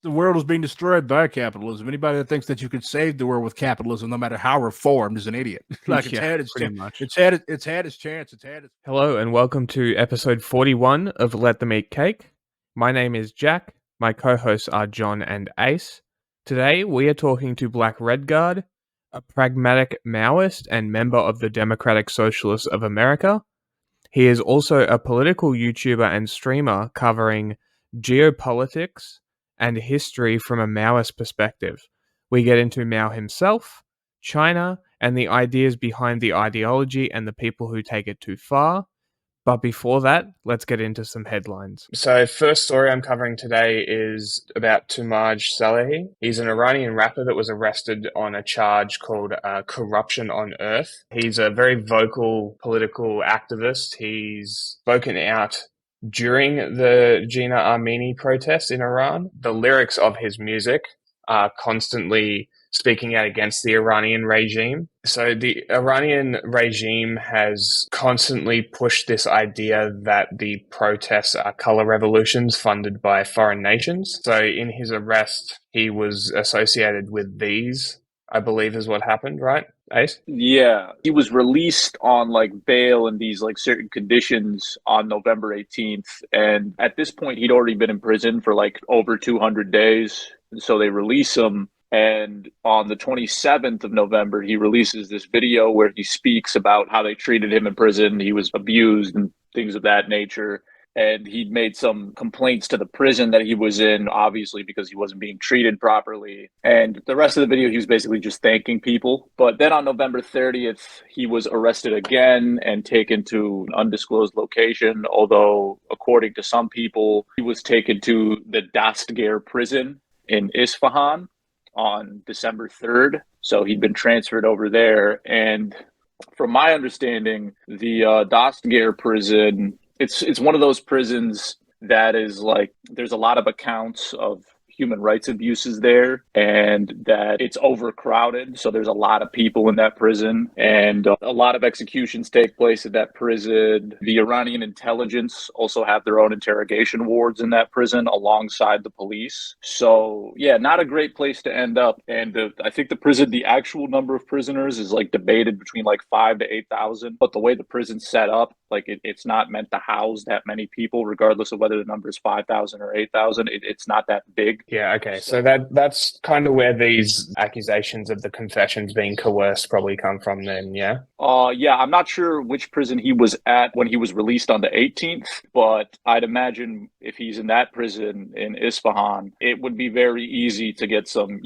The world is being destroyed by capitalism. Anybody that thinks that you could save the world with capitalism, no matter how reformed, is an idiot. Like Yeah, pretty much. it's had its chance. It's had its. Hello and welcome to episode 41 of Let Them Eat Cake. My name is Jack. My co-hosts are John and Ace. Today we are talking to Black Redguard, a pragmatic Maoist and member of the Democratic Socialists of America. He is also a political YouTuber and streamer covering geopolitics and history from a Maoist perspective. We get into Mao himself, China, and the ideas behind the ideology and the people who take it too far. But before that, let's get into some headlines. So, first story I'm covering today is about Toomaj Salehi. He's an Iranian rapper that was arrested on a charge called corruption on earth. He's a very vocal political activist. He's spoken out during the Gina Armeni protests in Iran. The lyrics of his music are constantly speaking out against the Iranian regime. So the Iranian regime has constantly pushed this idea that the protests are color revolutions funded by foreign nations. So in his arrest, he was associated with these, I believe is what happened, right, Ace? Yeah, he was released on like bail and these like certain conditions on November 18th. And at this point, he'd already been in prison for like over 200 days. And so they release him. And on the 27th of November, he releases this video where he speaks about how they treated him in prison. He was abused and things of that nature. And he'd made some complaints to the prison that he was in, obviously, because he wasn't being treated properly. And the rest of the video, he was basically just thanking people. But then on November 30th, he was arrested again and taken to an undisclosed location. Although, according to some people, he was taken to the Dastgir prison in Isfahan on December 3rd. So he'd been transferred over there. And from my understanding, the Dastgir prison, it's one of those prisons that is like, there's a lot of accounts of human rights abuses there, and that it's overcrowded. So there's a lot of people in that prison, and a lot of executions take place at that prison. The Iranian intelligence also have their own interrogation wards in that prison alongside the police. So yeah, not a great place to end up. And I think the prison, the actual number of prisoners is like debated between like 5,000 to 8,000. But the way the prison's set up, like it's not meant to house that many people, regardless of whether the number is 5,000 or 8,000. It's not that big. Yeah, okay. So that's kind of where these accusations of the confessions being coerced probably come from then, yeah? Yeah, I'm not sure which prison he was at when he was released on the 18th, but I'd imagine if he's in that prison in Isfahan, it would be very easy to get some,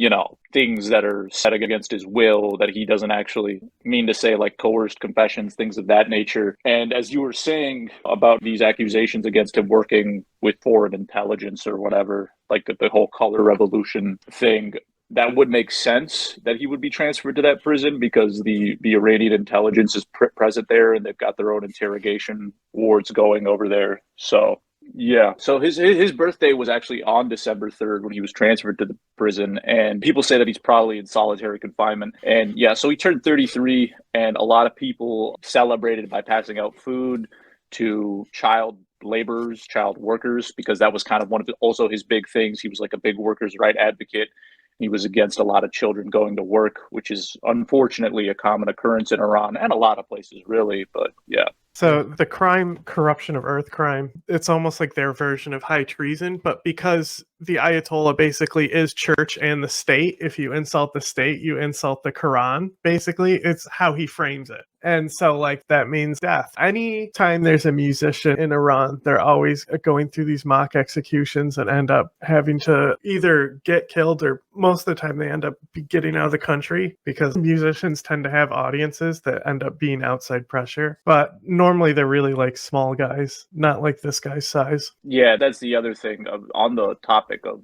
things that are set against his will that he doesn't actually mean to say, like coerced confessions, things of that nature. And as you were saying about these accusations against him working with foreign intelligence or whatever, like the whole color revolution thing, that would make sense that he would be transferred to that prison because the Iranian intelligence is present there and they've got their own interrogation wards going over there. So yeah. So his birthday was actually on December 3rd when he was transferred to the prison, and people say that he's probably in solitary confinement. And yeah, so he turned 33, and a lot of people celebrated by passing out food to child laborers, child workers, because that was kind of one of also his big things. He was like a big workers' right advocate. He was against a lot of children going to work, which is unfortunately a common occurrence in Iran and a lot of places, really. But yeah. So the crime, corruption of earth crime, it's almost like their version of high treason, but because the Ayatollah basically is church and the state, if you insult the state, you insult the Quran, basically, it's how he frames it. And so, like, that means death. Anytime there's a musician in Iran, they're always going through these mock executions and end up having to either get killed or most of the time they end up getting out of the country because musicians tend to have audiences that end up being outside pressure. But normally they're really like small guys, not like this guy's size. Yeah, that's the other thing on the topic of,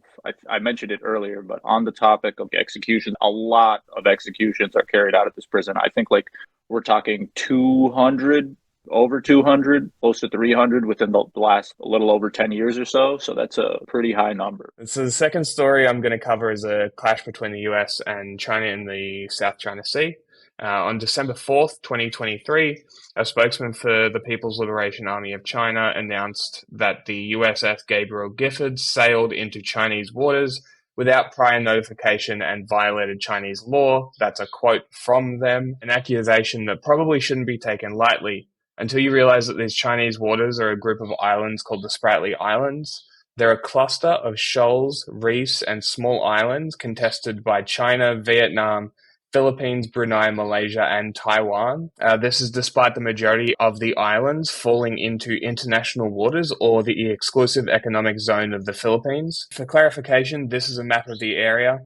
I mentioned it earlier, but on the topic of execution, a lot of executions are carried out at this prison. I think like we're talking 200, over 200, close to 300 within the last a little over 10 years or so. So that's a pretty high number. So the second story I'm going to cover is a clash between the US and China in the South China Sea. On December 4th, 2023, a spokesman for the People's Liberation Army of China announced that the USS Gabriel Gifford sailed into Chinese waters without prior notification and violated Chinese law. That's a quote from them, an accusation that probably shouldn't be taken lightly until you realize that these Chinese waters are a group of islands called the Spratly Islands. They're a cluster of shoals, reefs, and small islands contested by China, Vietnam, Philippines, Brunei, Malaysia, and Taiwan. This is despite the majority of the islands falling into international waters or the exclusive economic zone of the Philippines. For clarification, this is a map of the area.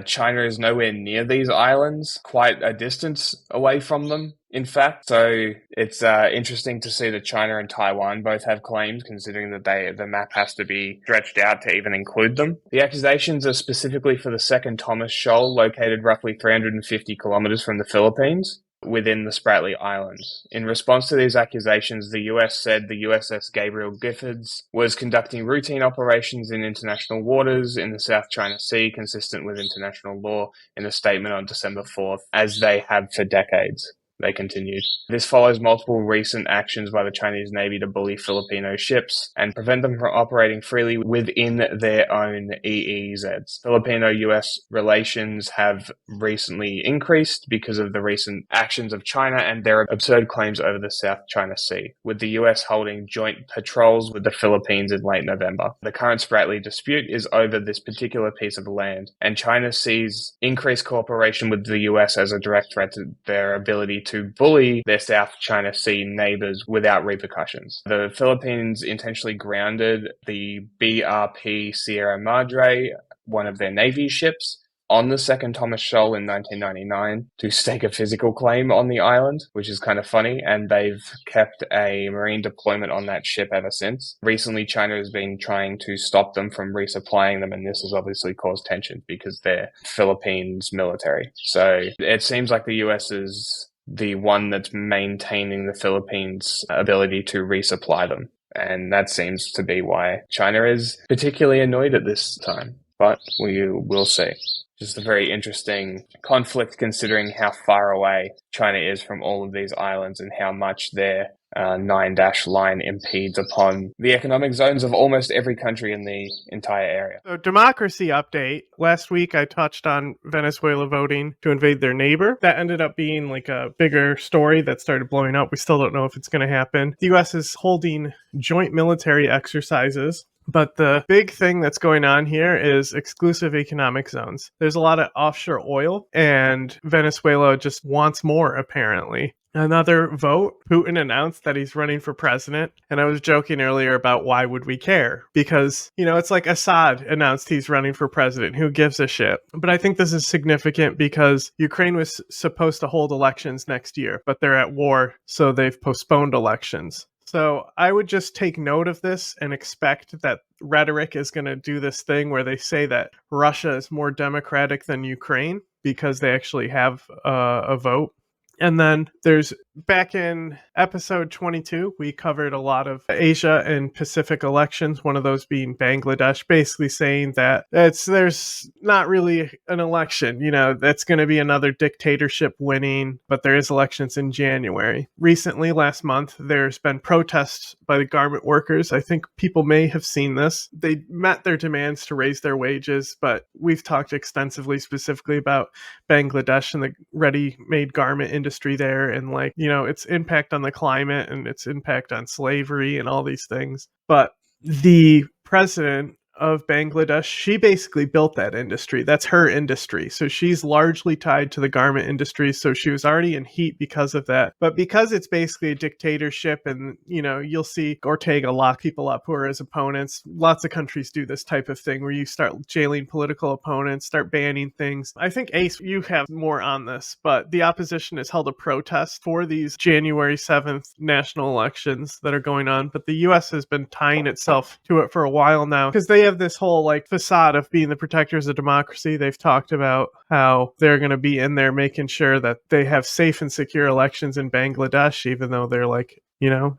China is nowhere near these islands, quite a distance away from them, in fact. So it's interesting to see that China and Taiwan both have claims, considering that the map has to be stretched out to even include them. The accusations are specifically for the Second Thomas Shoal, located roughly 350 kilometers from the Philippines, within the Spratly Islands. In response to these accusations, the US said the USS Gabriel Giffords was conducting routine operations in international waters in the South China Sea, consistent with international law, in a statement on December 4th, as they have for decades. They continued. This follows multiple recent actions by the Chinese Navy to bully Filipino ships and prevent them from operating freely within their own EEZs. Filipino-US relations have recently increased because of the recent actions of China and their absurd claims over the South China Sea, with the US holding joint patrols with the Philippines in late November. The current Spratly dispute is over this particular piece of land, and China sees increased cooperation with the US as a direct threat to their ability to bully their South China Sea neighbors without repercussions. The Philippines intentionally grounded the BRP Sierra Madre, one of their Navy ships, on the Second Thomas Shoal in 1999 to stake a physical claim on the island, which is kind of funny, and they've kept a marine deployment on that ship ever since. Recently, China has been trying to stop them from resupplying them, and this has obviously caused tension because they're Philippines military. So it seems like the US is the one that's maintaining the Philippines' ability to resupply them. And that seems to be why China is particularly annoyed at this time. But we will see. Just a very interesting conflict considering how far away China is from all of these islands and how much their 9-dash line impedes upon the economic zones of almost every country in the entire area. So, democracy update. Last week I touched on Venezuela voting to invade their neighbor. That ended up being like a bigger story that started blowing up. We still don't know if it's going to happen. The U.S. is holding joint military exercises. But the big thing that's going on here is exclusive economic zones. There's a lot of offshore oil, and Venezuela just wants more, apparently. Another vote, Putin announced that he's running for president. And I was joking earlier about why would we care? Because, it's like Assad announced he's running for president. Who gives a shit? But I think this is significant because Ukraine was supposed to hold elections next year, but they're at war, so they've postponed elections. So I would just take note of this and expect that rhetoric is going to do this thing where they say that Russia is more democratic than Ukraine because they actually have a vote. And then there's, back in episode 22, we covered a lot of Asia and Pacific elections, one of those being Bangladesh, basically saying that there's not really an election, that's going to be another dictatorship winning, but there is elections in January. Recently, last month, there's been protests by the garment workers. I think people may have seen this. They met their demands to raise their wages, but we've talked extensively specifically about Bangladesh and the ready-made garment industry there, and its impact on the climate and its impact on slavery and all these things. But the president of Bangladesh, she basically built that industry. That's her industry. So she's largely tied to the garment industry. So she was already in heat because of that. But because it's basically a dictatorship and, you'll see Ortega lock people up who are his opponents. Lots of countries do this type of thing where you start jailing political opponents, start banning things. I think, Ace, you have more on this, but the opposition has held a protest for these January 7th national elections that are going on. But the U.S. has been tying itself to it for a while now because they have this whole facade of being the protectors of democracy. They've talked about how they're going to be in there making sure that they have safe and secure elections in Bangladesh, even though they're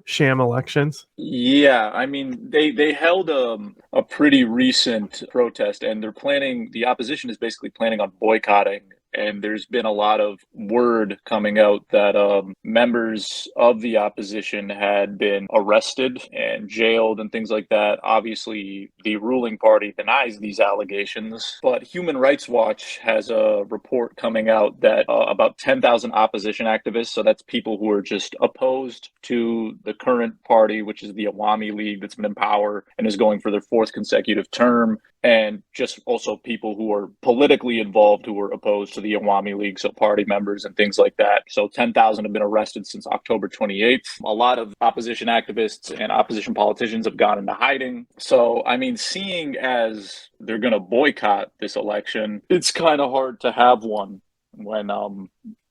sham elections. Yeah, I mean, they held a pretty recent protest, and the opposition is basically planning on boycotting and there's been a lot of word coming out that members of the opposition had been arrested and jailed and things like that. Obviously, the ruling party denies these allegations, but Human Rights Watch has a report coming out that about 10,000 opposition activists, so that's people who are just opposed to the current party, which is the Awami League that's been in power and is going for their fourth consecutive term, and just also people who are politically involved who were opposed to the Awami League, so party members and things like that. So 10,000 have been arrested since October 28th. A lot of opposition activists and opposition politicians have gone into hiding. So, I mean, seeing as they're going to boycott this election, it's kind of hard to have one when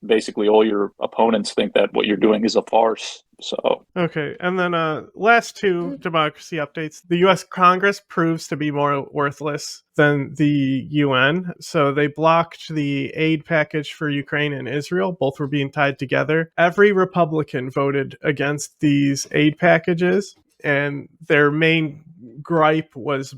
basically all your opponents think that what you're doing is a farce. So okay, and then last two democracy updates. The U.S. Congress proves to be more worthless than the UN. So they blocked the aid package for Ukraine and Israel. Both were being tied together. Every Republican voted against these aid packages, and their main gripe was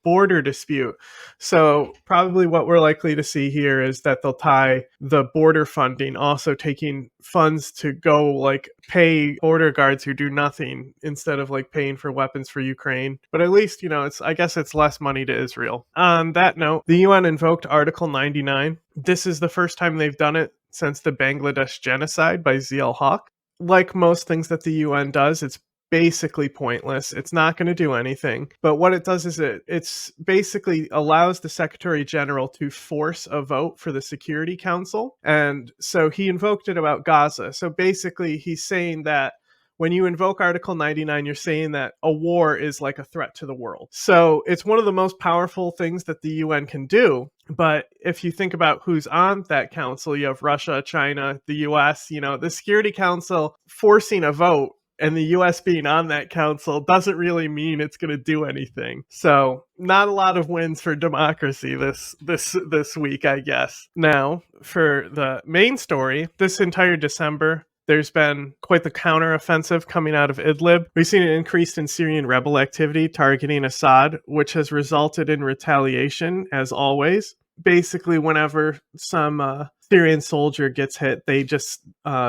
border dispute. So probably what we're likely to see here is that they'll tie the border funding, also taking funds to go like pay border guards who do nothing instead of like paying for weapons for Ukraine. But at least, I guess it's less money to Israel. On that note, the UN invoked Article 99. This is the first time they've done it since the Bangladesh genocide by Zia Haq. Like most things that the UN does, it's basically pointless. It's not going to do anything. But what it does is it's basically allows the Secretary General to force a vote for the Security Council. And so he invoked it about Gaza. So basically he's saying that when you invoke Article 99, you're saying that a war is like a threat to the world. So it's one of the most powerful things that the UN can do. But if you think about who's on that council, you have Russia, China, the US, the Security Council forcing a vote and the U.S. being on that council doesn't really mean it's going to do anything. So not a lot of wins for democracy this week, I guess. Now, for the main story, this entire December, there's been quite the counteroffensive coming out of Idlib. We've seen an increase in Syrian rebel activity targeting Assad, which has resulted in retaliation, as always. Basically, whenever some Syrian soldier gets hit, they just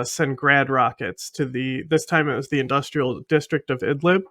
send grad rockets to this time it was the industrial district of Idlib.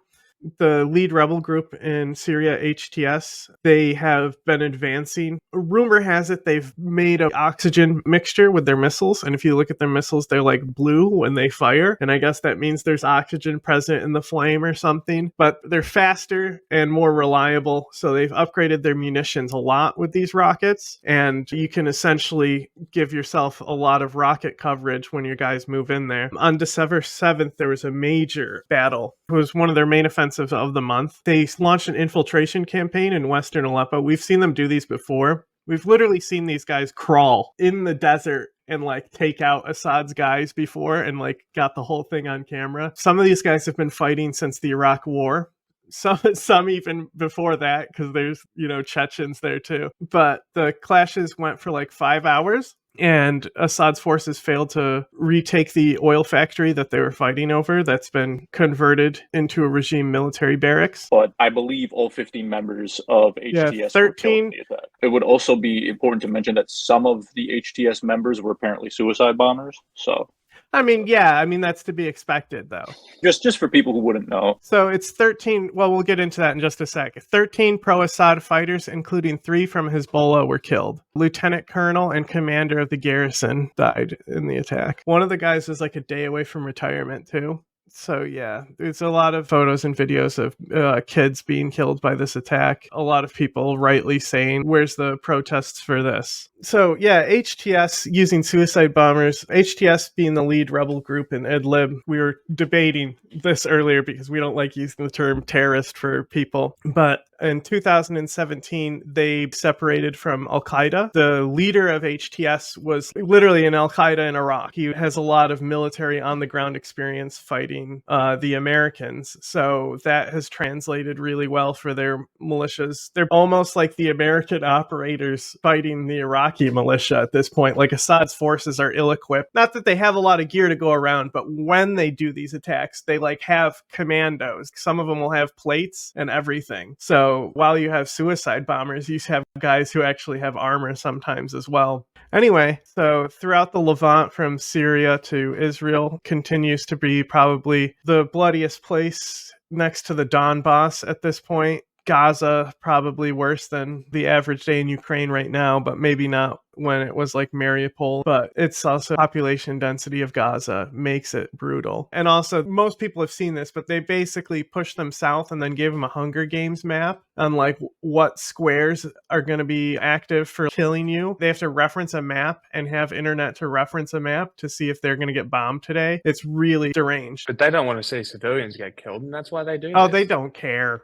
The lead rebel group in Syria, HTS, they have been advancing. Rumor has it they've made an oxygen mixture with their missiles, and if you look at their missiles, they're like blue when they fire, and I guess that means there's oxygen present in the flame or something, but they're faster and more reliable, so they've upgraded their munitions a lot with these rockets, and you can essentially give yourself a lot of rocket coverage when your guys move in there. On December 7th, there was a major battle. It was one of their main offensives of the month. They launched an infiltration campaign in western Aleppo. We've seen them do these before. We've literally seen these guys crawl in the desert and like take out Assad's guys before and like got the whole thing on camera. Some of these guys have been fighting since the Iraq War. Some even before that, because there's, Chechens there too. But the clashes went for like 5 hours. And Assad's forces failed to retake the oil factory that they were fighting over that's been converted into a regime military barracks. But I believe all 15 members of HTS 13. Were killed in the attack. It would also be important to mention that some of the HTS members were apparently suicide bombers. So that's to be expected, though. Just for people who wouldn't know. So it's 13, well, we'll get into that in just a sec. 13 pro-Assad fighters, including 3 from Hezbollah, were killed. Lieutenant colonel and commander of the garrison died in the attack. One of the guys was like a day away from retirement, too. So yeah, there's a lot of photos and videos of kids being killed by this attack. A lot of people rightly saying, where's the protests for this? So yeah, HTS using suicide bombers, HTS being the lead rebel group in Idlib. We were debating this earlier because we don't like using the term terrorist for people. But in 2017, they separated from al-qeada. The leader of HTS was literally in al-qeada in Iraq. He has a lot of military on-the-ground experience fighting the Americans. So that has translated really well for their militias. They're almost like the American operators fighting the Iraqi militia at this point. Like Assad's forces are ill-equipped. Not that they have a lot of gear to go around, but when they do these attacks, they like have commandos. Some of them will have plates and everything. So So while you have suicide bombers, you have guys who actually have armor sometimes as well. Anyway, so throughout the Levant from Syria to Israel continues to be probably the bloodiest place next to the Donbass at this point. Gaza, probably worse than the average day in Ukraine right now, but maybe not when it was like Mariupol. But it's also population density of Gaza makes it brutal. And also, most people have seen this, but they basically pushed them south and then gave them a Hunger Games map on like what squares are going to be active for killing you. They have to reference a map and have internet to reference a map to see if they're going to get bombed today. It's really deranged. But they don't want to see civilians get killed, and that's why they do Oh, this. they don't care.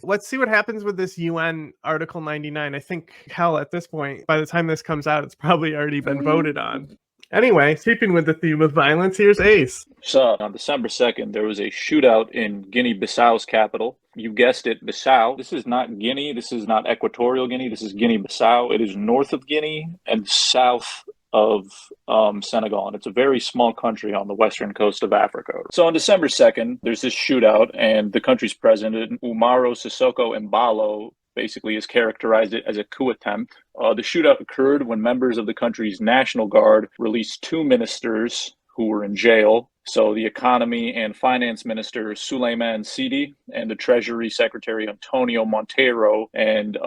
Let's see what happens with this UN Article 99. I think, hell, at this point, by the time this comes out, it's probably already been voted on. Anyway, keeping with the theme of violence, here's Ace. So on December 2nd, there was a shootout in Guinea-Bissau's capital. You guessed it, Bissau. This is not Guinea. This is not Equatorial Guinea. This is Guinea-Bissau. It is north of Guinea and south of Senegal, and it's a very small country on the western coast of Africa. So on December 2nd, there's this shootout, and the country's president, Umaro Sissoko Embalo, basically has characterized it as a coup attempt. The shootout occurred when members of the country's National Guard released 2 ministers who were in jail. So the Economy and Finance Minister Suleiman Sidi and the Treasury Secretary Antonio Montero and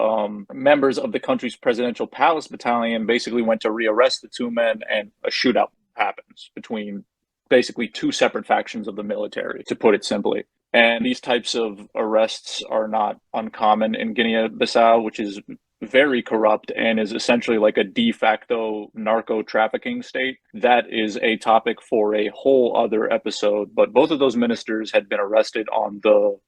members of the country's Presidential Palace Battalion basically went to rearrest the 2 men, and a shootout happens between basically 2 separate factions of the military, to put it simply. And these types of arrests are not uncommon in Guinea-Bissau, which is very corrupt and is essentially like a de facto narco trafficking state. That is a topic for a whole other episode. But both of those ministers had been arrested on the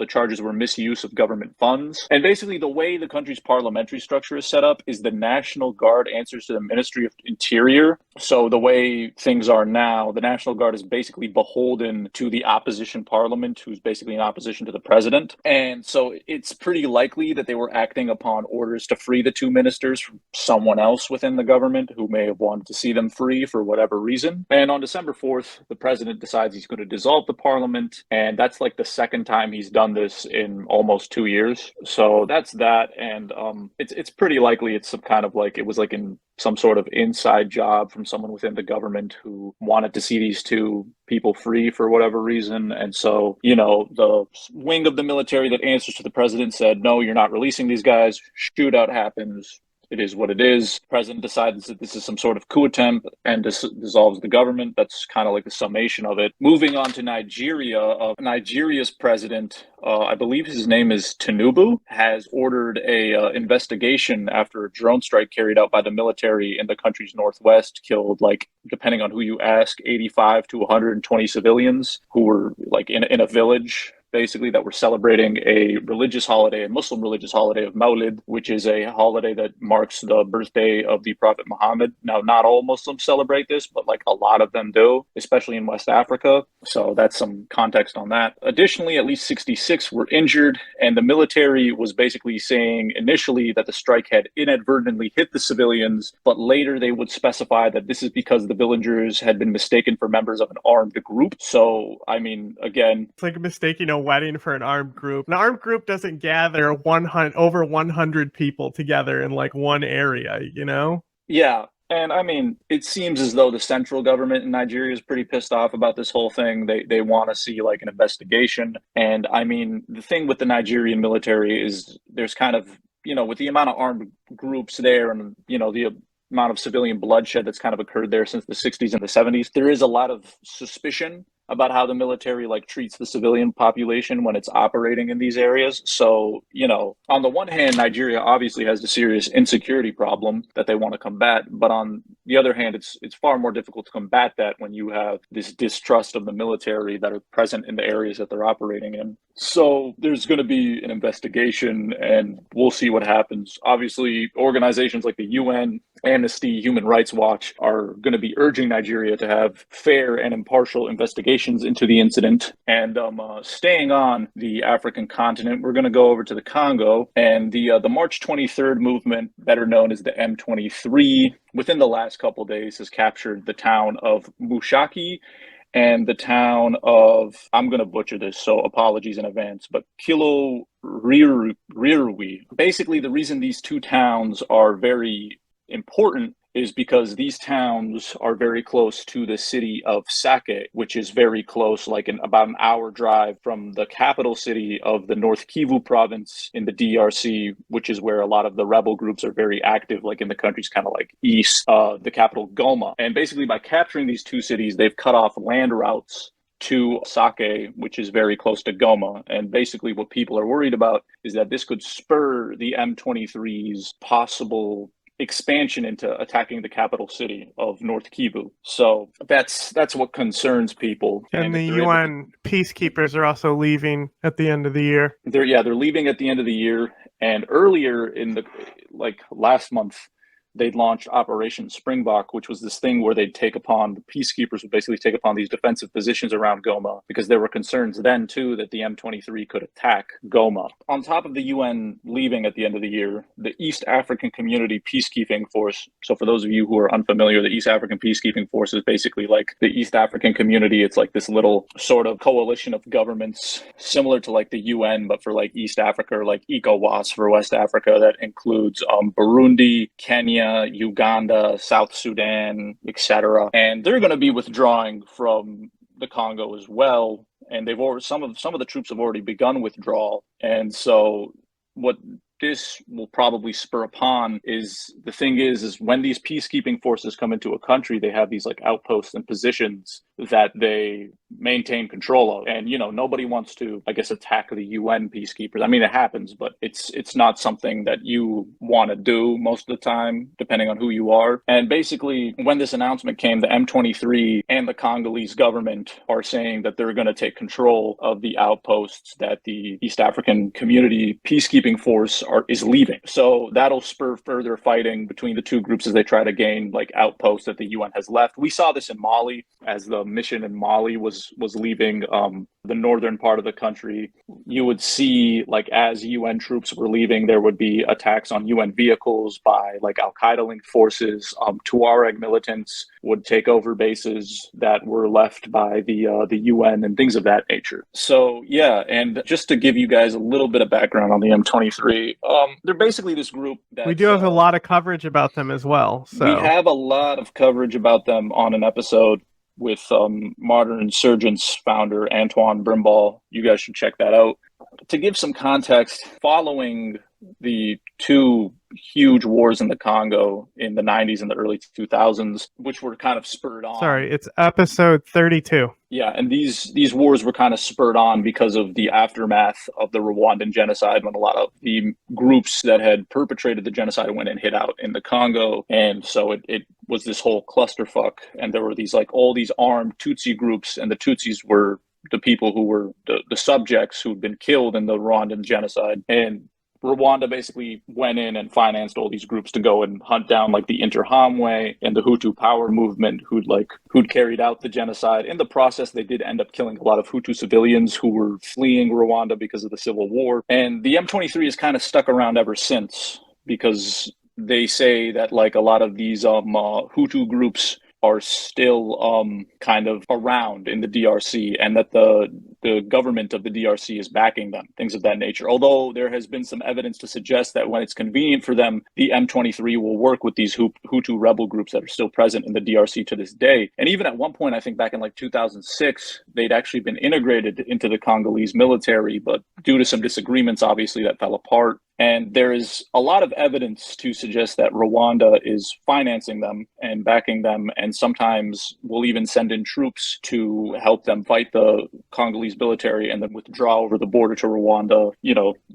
charges were misuse of government funds. And basically the way the country's parliamentary structure is set up is the National Guard answers to the Ministry of Interior. So the way things are now, the National Guard is basically beholden to the opposition parliament, who's basically in opposition to the president. And so it's pretty likely that they were acting upon orders to free the 2 ministers from someone else within the government who may have wanted to see them free for whatever reason. And on December 4th, the president decides he's going to dissolve the parliament, and that's like the second time he's done this in almost 2 years. So that's that. And it's pretty likely it's some kind of like, it was like in some sort of inside job from someone within the government who wanted to see these 2 people free for whatever reason. And so, you know, the wing of the military that answers to the president said, no, you're not releasing these guys. Shootout happens. It is what it is. The president decides that this is some sort of coup attempt and dissolves the government. That's kind of like the summation of it. Moving on to Nigeria, Nigeria's president, I believe his name is Tinubu, has ordered a investigation after a drone strike carried out by the military in the country's northwest, killed, like, depending on who you ask, 85 to 120 civilians who were like in a village, basically, that were celebrating a religious holiday, a Muslim religious holiday of Mawlid, which is a holiday that marks the birthday of the Prophet Muhammad. Now, not all Muslims celebrate this, but like a lot of them do, especially in West Africa. So that's some context on that. Additionally, at least 66 were injured, and the military was basically saying initially that the strike had inadvertently hit the civilians, but later they would specify that this is because the villagers had been mistaken for members of an armed group. So, I mean, again, it's like mistaking a wedding for an armed group. An armed group doesn't gather over 100 people together in like one area, you know? Yeah. And I mean, it seems as though the central government in Nigeria is pretty pissed off about this whole thing. They want to see like an investigation. And I mean, the thing with the Nigerian military is there's kind of, you know, with the amount of armed groups there and, you know, the amount of civilian bloodshed that's kind of occurred there since the 60s and the 70s, there is a lot of suspicion about how the military like treats the civilian population when it's operating in these areas. So, you know, on the one hand, Nigeria obviously has a serious insecurity problem that they want to combat. But on the other hand, it's far more difficult to combat that when you have this distrust of the military that are present in the areas that they're operating in. So there's going to be an investigation and we'll see what happens. Obviously, organizations like the UN, Amnesty, Human Rights Watch are going to be urging Nigeria to have fair and impartial investigations into the incident. And staying on the African continent, we're going to go over to the Congo, and the March 23rd movement, better known as the M23, within the last couple of days has captured the town of Mushaki and the town of, I'm going to butcher this, so apologies in advance, but Kilauea. Basically, the reason these two towns are very important is because these towns are very close to the city of Sake, which is very close, like about an hour drive from the capital city of the North Kivu province in the DRC, which is where a lot of the rebel groups are very active, like in the country's kind of like east, the capital Goma. And basically by capturing these two cities, they've cut off land routes to Sake, which is very close to Goma. And basically what people are worried about is that this could spur the M23's possible expansion into attacking the capital city of North Kivu. So that's what concerns people. And the UN peacekeepers are also leaving at the end of the year. They're leaving at the end of the year. And earlier in the last month, they'd launched Operation Springbok, which was this thing where they'd take upon, the peacekeepers would basically take upon these defensive positions around Goma, because there were concerns then too that the M23 could attack Goma. On top of the UN leaving at the end of the year, the East African Community Peacekeeping Force, so for those of you who are unfamiliar, the East African Peacekeeping Force is basically like the East African community. It's like this little sort of coalition of governments similar to like the UN, but for like East Africa, or like ECOWAS for West Africa, that includes Burundi, Kenya, Uganda, South Sudan, etc. And they're going to be withdrawing from the Congo as well. And they've already, some of the troops have already begun withdrawal. And so what this will probably spur upon is, the thing is when these peacekeeping forces come into a country, they have these like outposts and positions that they maintain control of. And, nobody wants to, I guess, attack the UN peacekeepers. I mean, it happens, but it's not something that you want to do most of the time, depending on who you are. And basically, when this announcement came, the M23 and the Congolese government are saying that they're going to take control of the outposts that the East African Community Peacekeeping Force is leaving. So that'll spur further fighting between the two groups as they try to gain like outposts that the UN has left. We saw this in Mali, as the mission in Mali was leaving the northern part of the country. You would see, like, as UN troops were leaving, there would be attacks on UN vehicles by like al-qeada linked forces. Tuareg militants would take over bases that were left by the UN and things of that nature. So yeah, and just to give you guys a little bit of background on the M23, they're basically this group that we do have a lot of coverage about them as well. So we have a lot of coverage about them on an episode with Modern Insurgents founder Antoine Brimball. You guys should check that out. To give some context, following the two huge wars in the Congo in the 90s and the early 2000s, which were kind of spurred on. Sorry, it's episode 32. Yeah, and these wars were kind of spurred on because of the aftermath of the Rwandan genocide, when a lot of the groups that had perpetrated the genocide went and hid out in the Congo. And so it was this whole clusterfuck. And there were these like all these armed Tutsi groups, and the Tutsis were the people who were the subjects who'd been killed in the Rwandan genocide. And Rwanda basically went in and financed all these groups to go and hunt down like the Interahamwe and the Hutu power movement who'd carried out the genocide. In the process, they did end up killing a lot of Hutu civilians who were fleeing Rwanda because of the civil war. And the M23 has kind of stuck around ever since, because they say that like a lot of these Hutu groups are still kind of around in the DRC, and that the government of the DRC is backing them, things of that nature. Although there has been some evidence to suggest that when it's convenient for them, the M23 will work with these Hutu rebel groups that are still present in the DRC to this day. And even at one point, I think back in like 2006, they'd actually been integrated into the Congolese military, but due to some disagreements, obviously that fell apart. And there is a lot of evidence to suggest that Rwanda is financing them and backing them, and sometimes will even send in troops to help them fight the Congolese military and then withdraw over the border to Rwanda,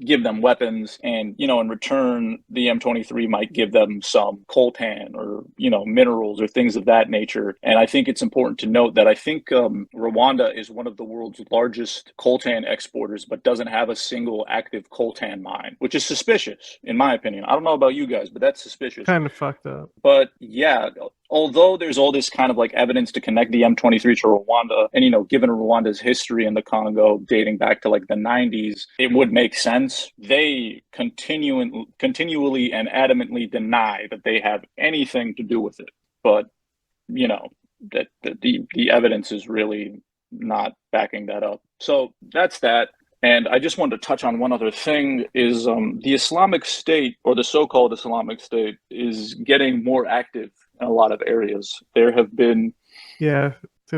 give them weapons. And, in return, the M23 might give them some coltan or, minerals or things of that nature. And I think it's important to note that I think Rwanda is one of the world's largest coltan exporters, but doesn't have a single active coltan mine, which is suspicious, in my opinion. I don't know about you guys, but that's suspicious. Kind of fucked up. But yeah, although there's all this kind of like evidence to connect the M23 to Rwanda, and given Rwanda's history in the Congo dating back to like the 90s, it would make sense. They continually and adamantly deny that they have anything to do with it. But the evidence is really not backing that up. So that's that. And I just wanted to touch on one other thing is the Islamic State, or the so-called Islamic State, is getting more active in a lot of areas. There have been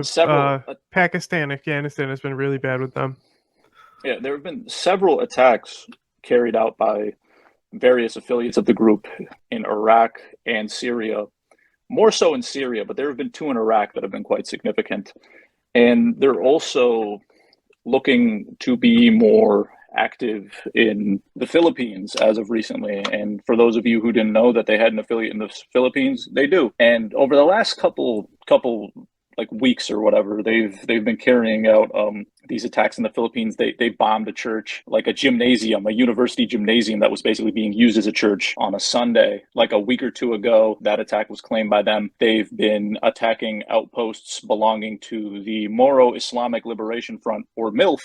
several Pakistan, Afghanistan has been really bad with them. Yeah, there have been several attacks carried out by various affiliates of the group in Iraq and Syria, more so in Syria, but there have been 2 in Iraq that have been quite significant. And they're also looking to be more active in the Philippines as of recently. And for those of you who didn't know that they had an affiliate in the Philippines, they do. And over the last couple like weeks or whatever, they've been carrying out these attacks in the Philippines. They bombed a church, like a gymnasium, a university gymnasium that was basically being used as a church on a Sunday. Like a week or 2 ago, that attack was claimed by them. They've been attacking outposts belonging to the Moro Islamic Liberation Front, or MILF.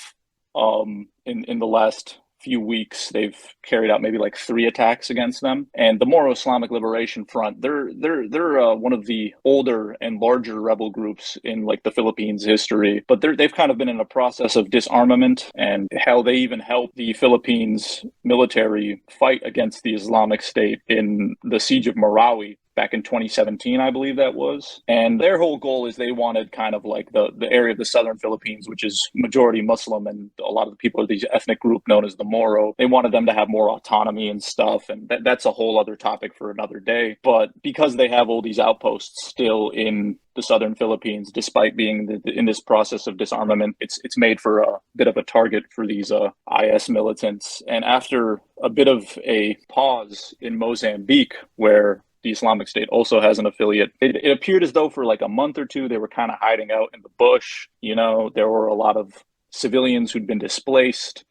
In the last few weeks, they've carried out maybe like 3 attacks against them. And the Moro Islamic Liberation Front, they're one of the older and larger rebel groups in like the Philippines history, but they've kind of been in a process of disarmament, and how they even helped the Philippines military fight against the Islamic State in the siege of Marawi back in 2017, I believe that was. And their whole goal is they wanted kind of like the area of the southern Philippines, which is majority Muslim, and a lot of the people of these ethnic group known as the Moro, they wanted them to have more autonomy and stuff. And that's a whole other topic for another day. But because they have all these outposts still in the southern Philippines, despite being in this process of disarmament, it's made for a bit of a target for these IS militants. And after a bit of a pause in Mozambique, where the Islamic State also has an affiliate, it appeared as though for like a month or 2, they were kind of hiding out in the bush. You know, there were a lot of civilians who'd been displaced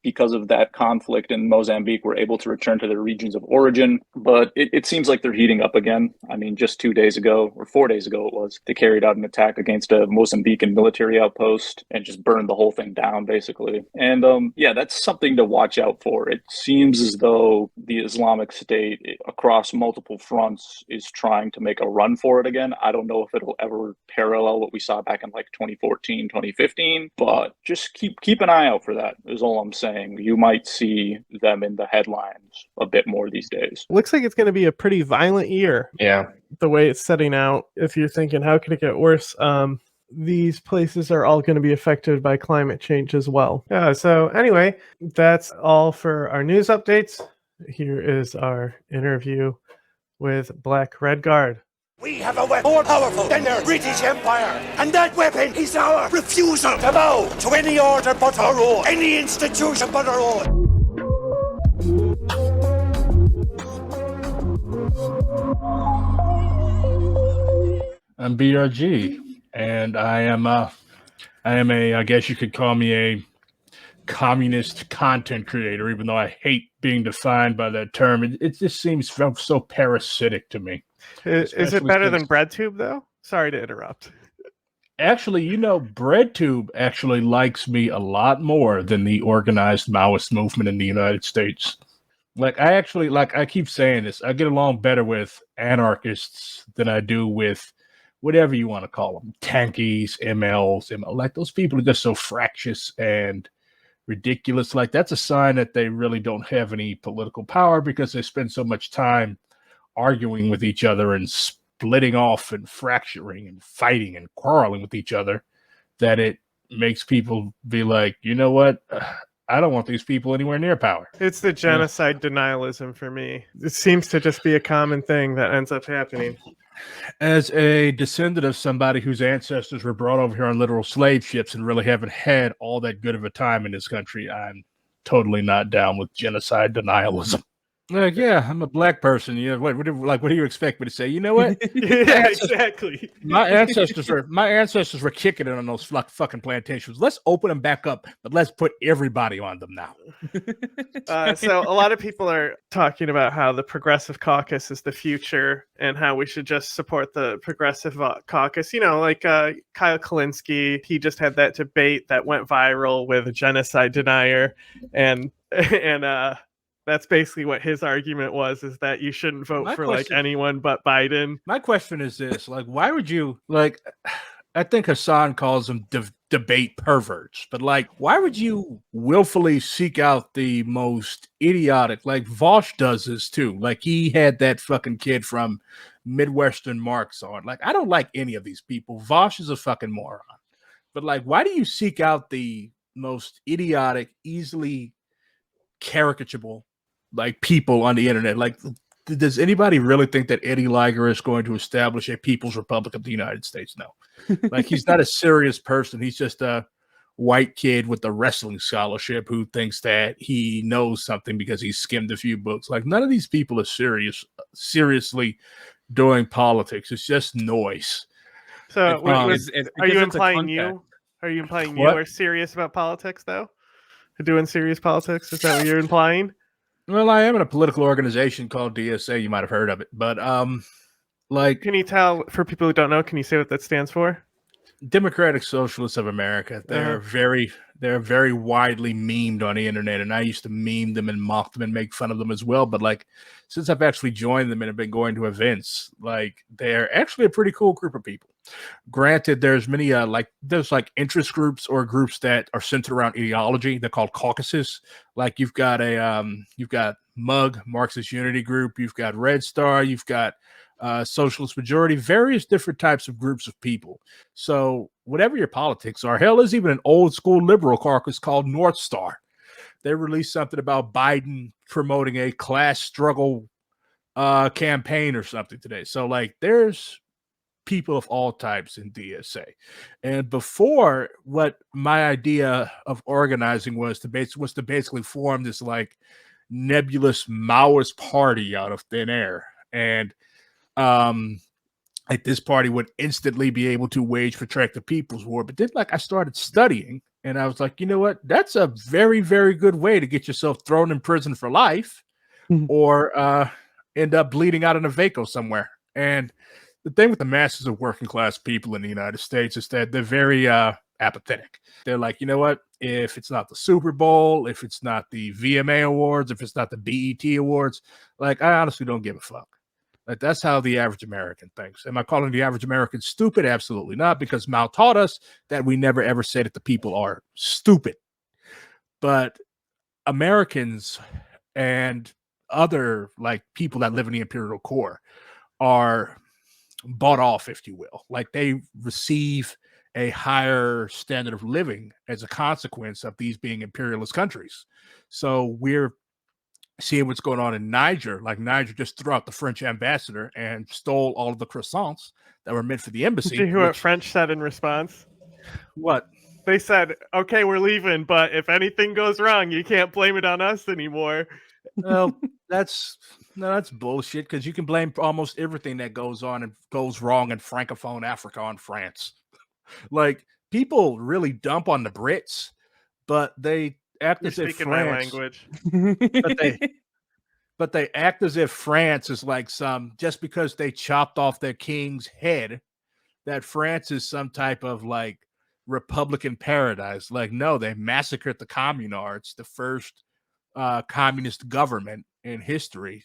because of that conflict in Mozambique, were able to return to their regions of origin. But it seems like they're heating up again. I mean, just 2 days ago, or 4 days ago it was, they carried out an attack against a Mozambican military outpost and just burned the whole thing down, basically. And yeah, that's something to watch out for. It seems as though the Islamic State, across multiple fronts, is trying to make a run for it again. I don't know if it'll ever parallel what we saw back in like 2014, 2015, but just keep an eye out for that, is all I'm saying. You might see them in the headlines a bit more these days. Looks like it's going to be a pretty violent year. Yeah. The way it's setting out, if you're thinking, how could it get worse? These places are all going to be affected by climate change as well. Yeah, so anyway, that's all for our news updates. Here is our interview with Black Red Guard. We have a weapon more powerful than the British Empire, and that weapon is our refusal to bow to any order but our own, any institution but our own. I'm BRG, and I am a, I guess you could call me a communist content creator, even though I hate being defined by that term. It just seems so parasitic to me. Is it better than BreadTube, though? Sorry to interrupt. Actually, you know, BreadTube actually likes me a lot more than the organized Maoist movement in the United States. I keep saying this, I get along better with anarchists than I do with whatever you want to call them, tankies, MLs, like those people are just so fractious and ridiculous. Like, that's a sign that they really don't have any political power, because they spend so much time arguing with each other and splitting off and fracturing and fighting and quarreling with each other, that it makes people be like, you know what? I don't want these people anywhere near power. It's the genocide denialism for me. It seems to just be a common thing that ends up happening. As a descendant of somebody whose ancestors were brought over here on literal slave ships and really haven't had all that good of a time in this country, I'm totally not down with genocide denialism. Like, yeah, I'm a black person. You know, what do you expect me to say? You know what? Yeah, exactly. My ancestors were kicking it on those fucking plantations. Let's open them back up, but let's put everybody on them now. So a lot of people are talking about how the Progressive Caucus is the future and how we should just support the Progressive Caucus. You know, like Kyle Kalinske, he just had that debate that went viral with a genocide denier, and That's basically what his argument was, is that you shouldn't vote My for question- like anyone but Biden. My question is this: like, why would you like? I think Hassan calls them debate perverts, but like, why would you willfully seek out the most idiotic? Like Vosh does this too. Like he had that fucking kid from Midwestern Marks on. Like, I don't like any of these people. Vosh is a fucking moron. But like, why do you seek out the most idiotic, easily caricaturable like people on the internet? Like, does anybody really think that Eddie Liger is going to establish a People's Republic of the United States? No. Like, he's not a serious person. He's just a white kid with a wrestling scholarship who thinks that he knows something because he skimmed a few books. Like, none of these people are seriously doing politics. It's just noise. So are you implying you What? are serious about politics though? Doing serious politics? Is that what you're implying? Well, I am in a political organization called DSA. You might have heard of it, but like, Can you tell, for people who don't know, can you say what that stands for? Democratic Socialists of America. They're very widely memed on the internet, and I used to meme them and mock them and make fun of them as well. But like, since I've actually joined them and have been going to events, like, they're actually a pretty cool group of people. Granted, there's many there's interest groups or groups that are centered around ideology. They're called caucuses. Like, you've got MUG, Marxist Unity Group, you've got Red Star, you've got Socialist Majority, various different types of groups of people. So whatever your politics are, hell, there's even an old school liberal caucus called North Star. They released something about Biden promoting a class struggle campaign or something today. So like, there's people of all types in DSA. And before, what my idea of organizing was to basically form this like nebulous Maoist party out of thin air. And like, this party would instantly be able to wage protracted people's war. But then, like, I started studying, and I was like, you know what? That's a very, very good way to get yourself thrown in prison for life, or end up bleeding out in a Vaco somewhere. And the thing with the masses of working class people in the United States is that they're very apathetic. They're like, you know what? If it's not the Super Bowl, if it's not the VMA Awards, if it's not the BET Awards, like, I honestly don't give a fuck. Like, that's how the average American thinks. Am I calling the average American stupid? Absolutely not, because Mao taught us that we never ever say that the people are stupid. But Americans and other like people that live in the imperial core are bought off, if you will. Like, they receive a higher standard of living as a consequence of these being imperialist countries. So we're seeing what's going on in Niger. Like, Niger just threw out the French ambassador and stole all of the croissants that were meant for the embassy. Did you hear what French said in response? What? They said, okay, we're leaving, but if anything goes wrong, you can't blame it on us anymore. Well, that's bullshit, because you can blame almost everything that goes on and goes wrong in Francophone Africa on France. Like, people really dump on the Brits, but they act as if Speaking my France, language. but they act as if France is like just because they chopped off their king's head, that France is some type of like Republican paradise. Like, no, they massacred the communards, the first communist government in history.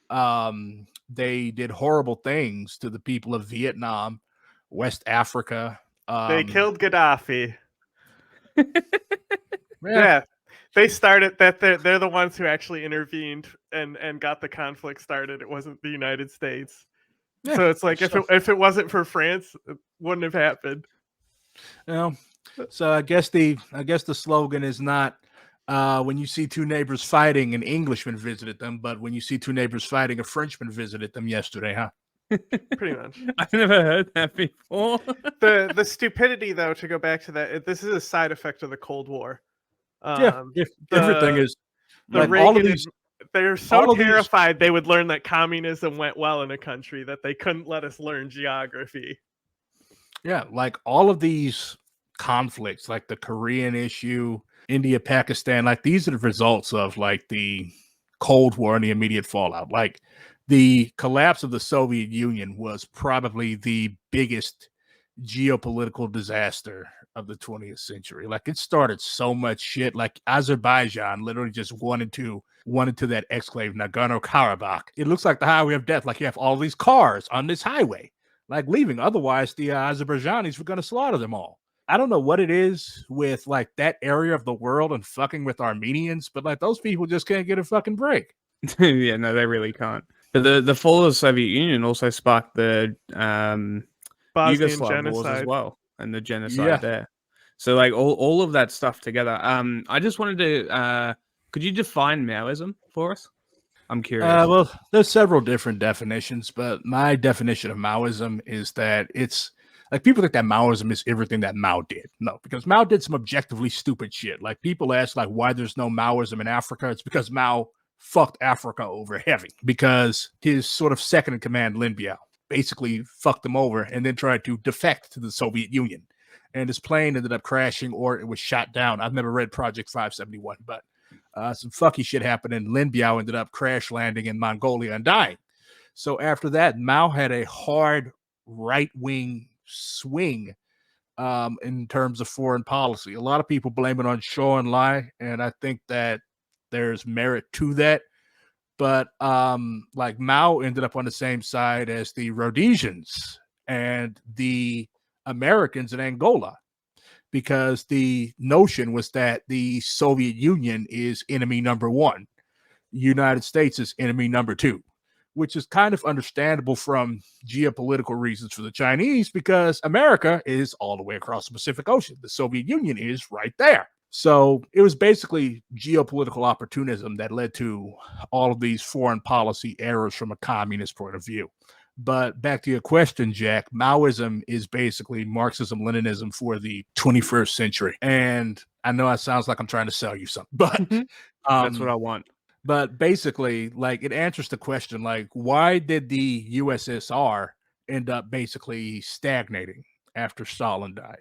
They did horrible things to the people of Vietnam, West Africa. They killed Gaddafi. Yeah. They started that. They're the ones who actually intervened and got the conflict started. It wasn't the United States. Yeah, so it's like, if it wasn't for France, it wouldn't have happened. So I guess the slogan is not when you see two neighbors fighting, an Englishman visited them, but when you see two neighbors fighting, a Frenchman visited them yesterday, huh? Pretty much. I've never heard that before. The stupidity, though, to go back to that, this is a side effect of the Cold War. Everything is like all of these. They're so terrified they would learn that communism went well in a country that they couldn't let us learn geography. Yeah, like all of these conflicts, like the Korean issue, India, Pakistan, like these are the results of like the Cold War and the immediate fallout. Like, the collapse of the Soviet Union was probably the biggest geopolitical disaster of the 20th century. Like it started so much shit. Like Azerbaijan literally just wanted to that exclave Nagorno-Karabakh. It looks like the highway of death. Like you have all these cars on this highway, like leaving. Otherwise, the Azerbaijanis were going to slaughter them all. I don't know what it is with like that area of the world and fucking with Armenians, but like those people just can't get a fucking break. Yeah, no, they really can't. But the fall of the Soviet Union also sparked the Bosnian Yugoslav wars as genocide. well, and the genocide there. So like all of that stuff together. I just wanted to could you define Maoism for us? I'm curious. Well, there's several different definitions, but my definition of Maoism is that it's like people think that Maoism is everything that Mao did. No, because Mao did some objectively stupid shit. Like people ask like why there's no Maoism in Africa. It's because Mao fucked Africa over heavy because his sort of second in command, Lin Biao, basically fucked him over and then tried to defect to the Soviet Union. And his plane ended up crashing or it was shot down. I've never read Project 571, but some fucky shit happened and Lin Biao ended up crash landing in Mongolia and dying. So after that, Mao had a hard right-wing swing in terms of foreign policy. A lot of people blame it on Zhou Enlai, and I think that there's merit to that. But like Mao ended up on the same side as the Rhodesians and the Americans in Angola, because the notion was that the Soviet Union is enemy number one, United States is enemy number two, which is kind of understandable from geopolitical reasons for the Chinese, because America is all the way across the Pacific Ocean. The Soviet Union is right there. So it was basically geopolitical opportunism that led to all of these foreign policy errors from a communist point of view. But back to your question, Jack, Maoism is basically Marxism-Leninism for the 21st century. And I know it sounds like I'm trying to sell you something, but that's what I want. But basically, like, it answers the question, like, why did the USSR end up basically stagnating after Stalin died?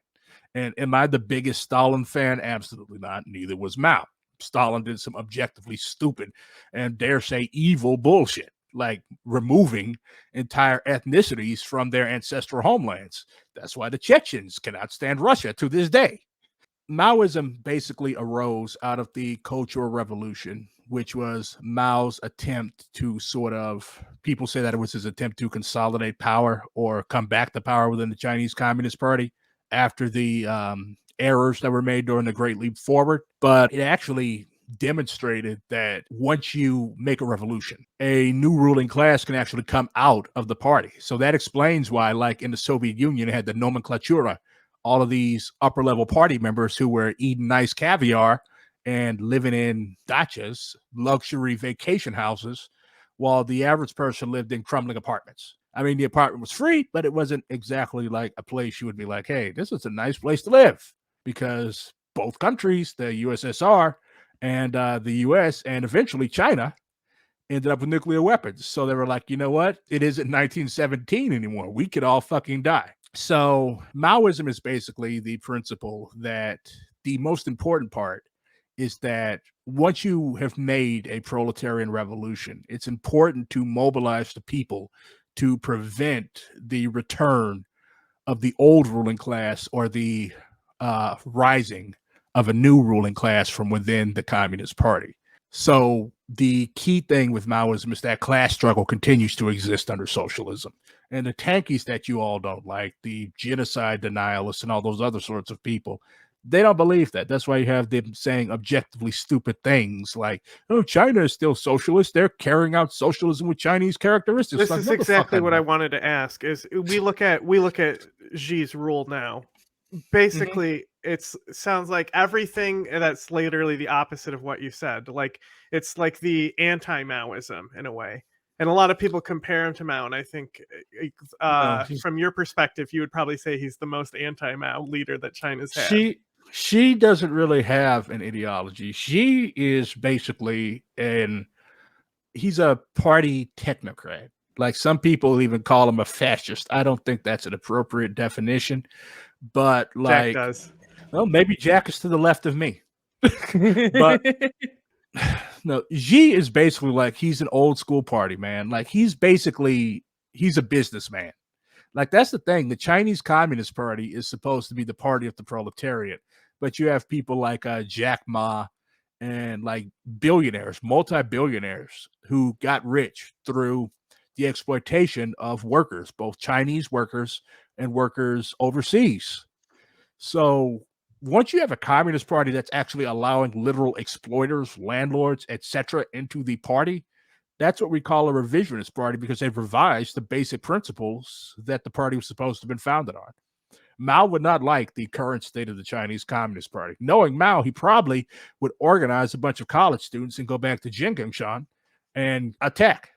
And am I the biggest Stalin fan? Absolutely not. Neither was Mao. Stalin did some objectively stupid and dare say evil bullshit, like removing entire ethnicities from their ancestral homelands. That's why the Chechens cannot stand Russia to this day. Maoism basically arose out of the Cultural Revolution, which was Mao's attempt to sort of, people say that it was his attempt to consolidate power or come back to power within the Chinese Communist Party after the errors that were made during the Great Leap Forward. But it actually demonstrated that once you make a revolution, a new ruling class can actually come out of the party. So that explains why, like in the Soviet Union, it had the nomenclatura, all of these upper level party members who were eating nice caviar and living in dachas, luxury vacation houses, while the average person lived in crumbling apartments. I mean, the apartment was free, but it wasn't exactly like a place you would be like, hey, this is a nice place to live, because both countries, the USSR and the US and eventually China, ended up with nuclear weapons. So they were like, you know what? It isn't 1917 anymore. We could all fucking die. So Maoism is basically the principle that the most important part is that once you have made a proletarian revolution, it's important to mobilize the people to prevent the return of the old ruling class or the rising of a new ruling class from within the Communist Party. So the key thing with Maoism is that class struggle continues to exist under socialism. And the tankies that you all don't like, the genocide denialists and all those other sorts of people, they don't believe that. That's why you have them saying objectively stupid things like, oh, China is still socialist. They're carrying out socialism with Chinese characteristics. This like, is exactly what I wanted to ask. Is we look at Xi's rule now. Basically, it sounds like everything that's literally the opposite of what you said. Like it's like the anti-Maoism in a way. And a lot of people compare him to Mao, and I think from your perspective, you would probably say he's the most anti-Mao leader that China's had. She doesn't really have an ideology. She is basically he's a party technocrat. Like some people even call him a fascist. I don't think that's an appropriate definition, but like, Jack does. Well, maybe Jack is to the left of me, but no, Xi is basically like, he's an old school party man. Like he's a businessman. Like, that's the thing. The Chinese Communist Party is supposed to be the party of the proletariat, but you have people like Jack Ma and like billionaires, multi-billionaires who got rich through the exploitation of workers, both Chinese workers and workers overseas. So once you have a Communist Party that's actually allowing literal exploiters, landlords, etc., into the party, that's what we call a revisionist party, because they've revised the basic principles that the party was supposed to have been founded on. Mao would not like the current state of the Chinese Communist Party. Knowing Mao, he probably would organize a bunch of college students and go back to Jinkingshan and attack.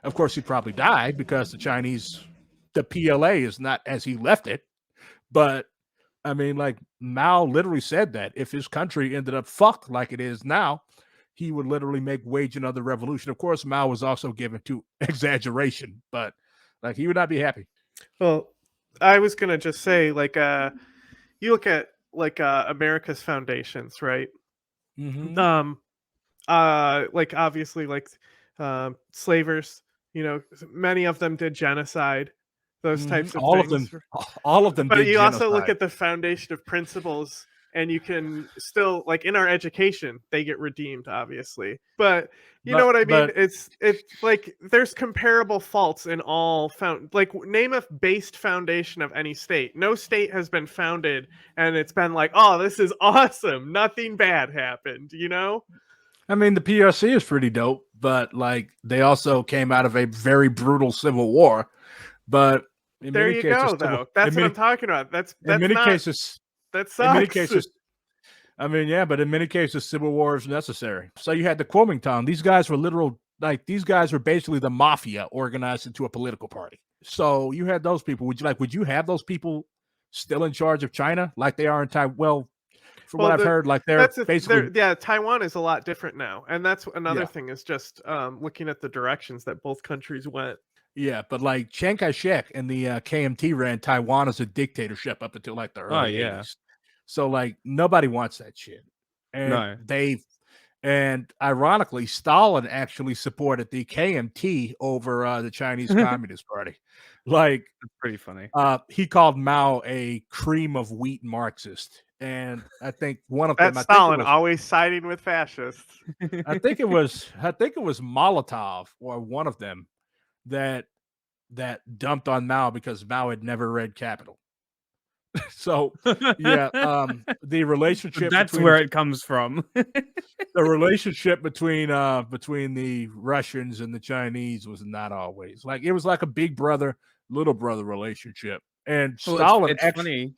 Of course, he'd probably die because the PLA is not as he left it. But I mean, like, Mao literally said that if his country ended up fucked like it is now, he would literally wage another revolution. Of course, Mao was also given to exaggeration, but like, he would not be happy. Well, I was gonna just say, like, you look at like America's foundations, right? Mm-hmm. Like, obviously, like, slavers. Many of them did genocide. Those types of things. All of them. But did you genocide. also look at the foundation of principles, and you can still, like, in our education, they get redeemed, obviously. But you know what I mean? It's like there's comparable faults in all like, name a based foundation of any state. No state has been founded and it's been like, oh, this is awesome. Nothing bad happened, I mean, the PRC is pretty dope, but like, they also came out of a very brutal civil war. But there you go, though. That's what I'm talking about. That's in many not, cases. That sucks. In many cases, I mean, yeah, but in many cases, civil war is necessary. So you had the Kuomintang. These guys were these guys were basically the mafia organized into a political party. So you had those people. Would you have those people still in charge of China like they are in Taiwan? Well, from what I've heard, like, Taiwan is a lot different now, and that's another thing, is just looking at the directions that both countries went. Yeah, but like, Chiang Kai-shek and the KMT ran Taiwan as a dictatorship up until like the early 80s. So like, nobody wants that shit. And and ironically, Stalin actually supported the KMT over the Chinese Communist Party. Like, that's pretty funny. He called Mao a cream of wheat Marxist. And I think one of them, Stalin, always siding with fascists. I think it was Molotov or one of them that dumped on Mao because Mao had never read Capital. So the relationship, that's where it comes from. The relationship between the Russians and the Chinese was not always like, it was like a big brother, little brother relationship. And Stalin actually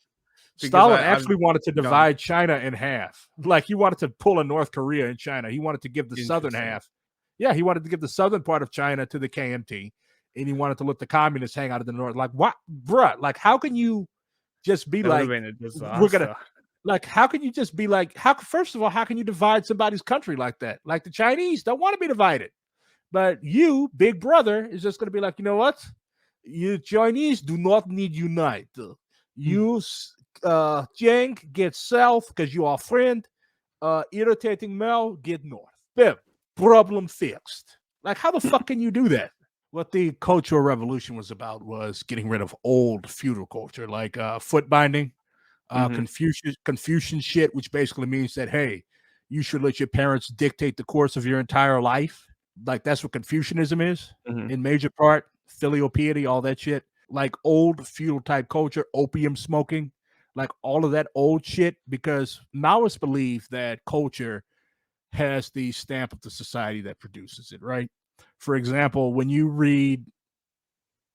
wanted to divide China in half. Like, he wanted to pull a North Korea in China. He wanted to give the southern half. Yeah, he wanted to give the southern part of China to the KMT, and he wanted to let the communists hang out of the north. Like, what, bruh? Like, how can you just be like, we're gonna, like, how can you just be like, first of all, how can you divide somebody's country like that? Like, the Chinese don't want to be divided, but you, big brother, is just gonna be like, you know what? You Chinese do not need unite. You Jiang, get south because you are friend. Irritating Mao, get north. Bim, problem fixed. Like, how the fuck can you do that? What the Cultural Revolution was about was getting rid of old feudal culture, like foot binding, Confucian shit, which basically means that, hey, you should let your parents dictate the course of your entire life. Like, that's what Confucianism is in major part. Filial piety, all that shit. Like, old feudal type culture, opium smoking, like all of that old shit, because Maoists believe that culture has the stamp of the society that produces it, right? For example, when you read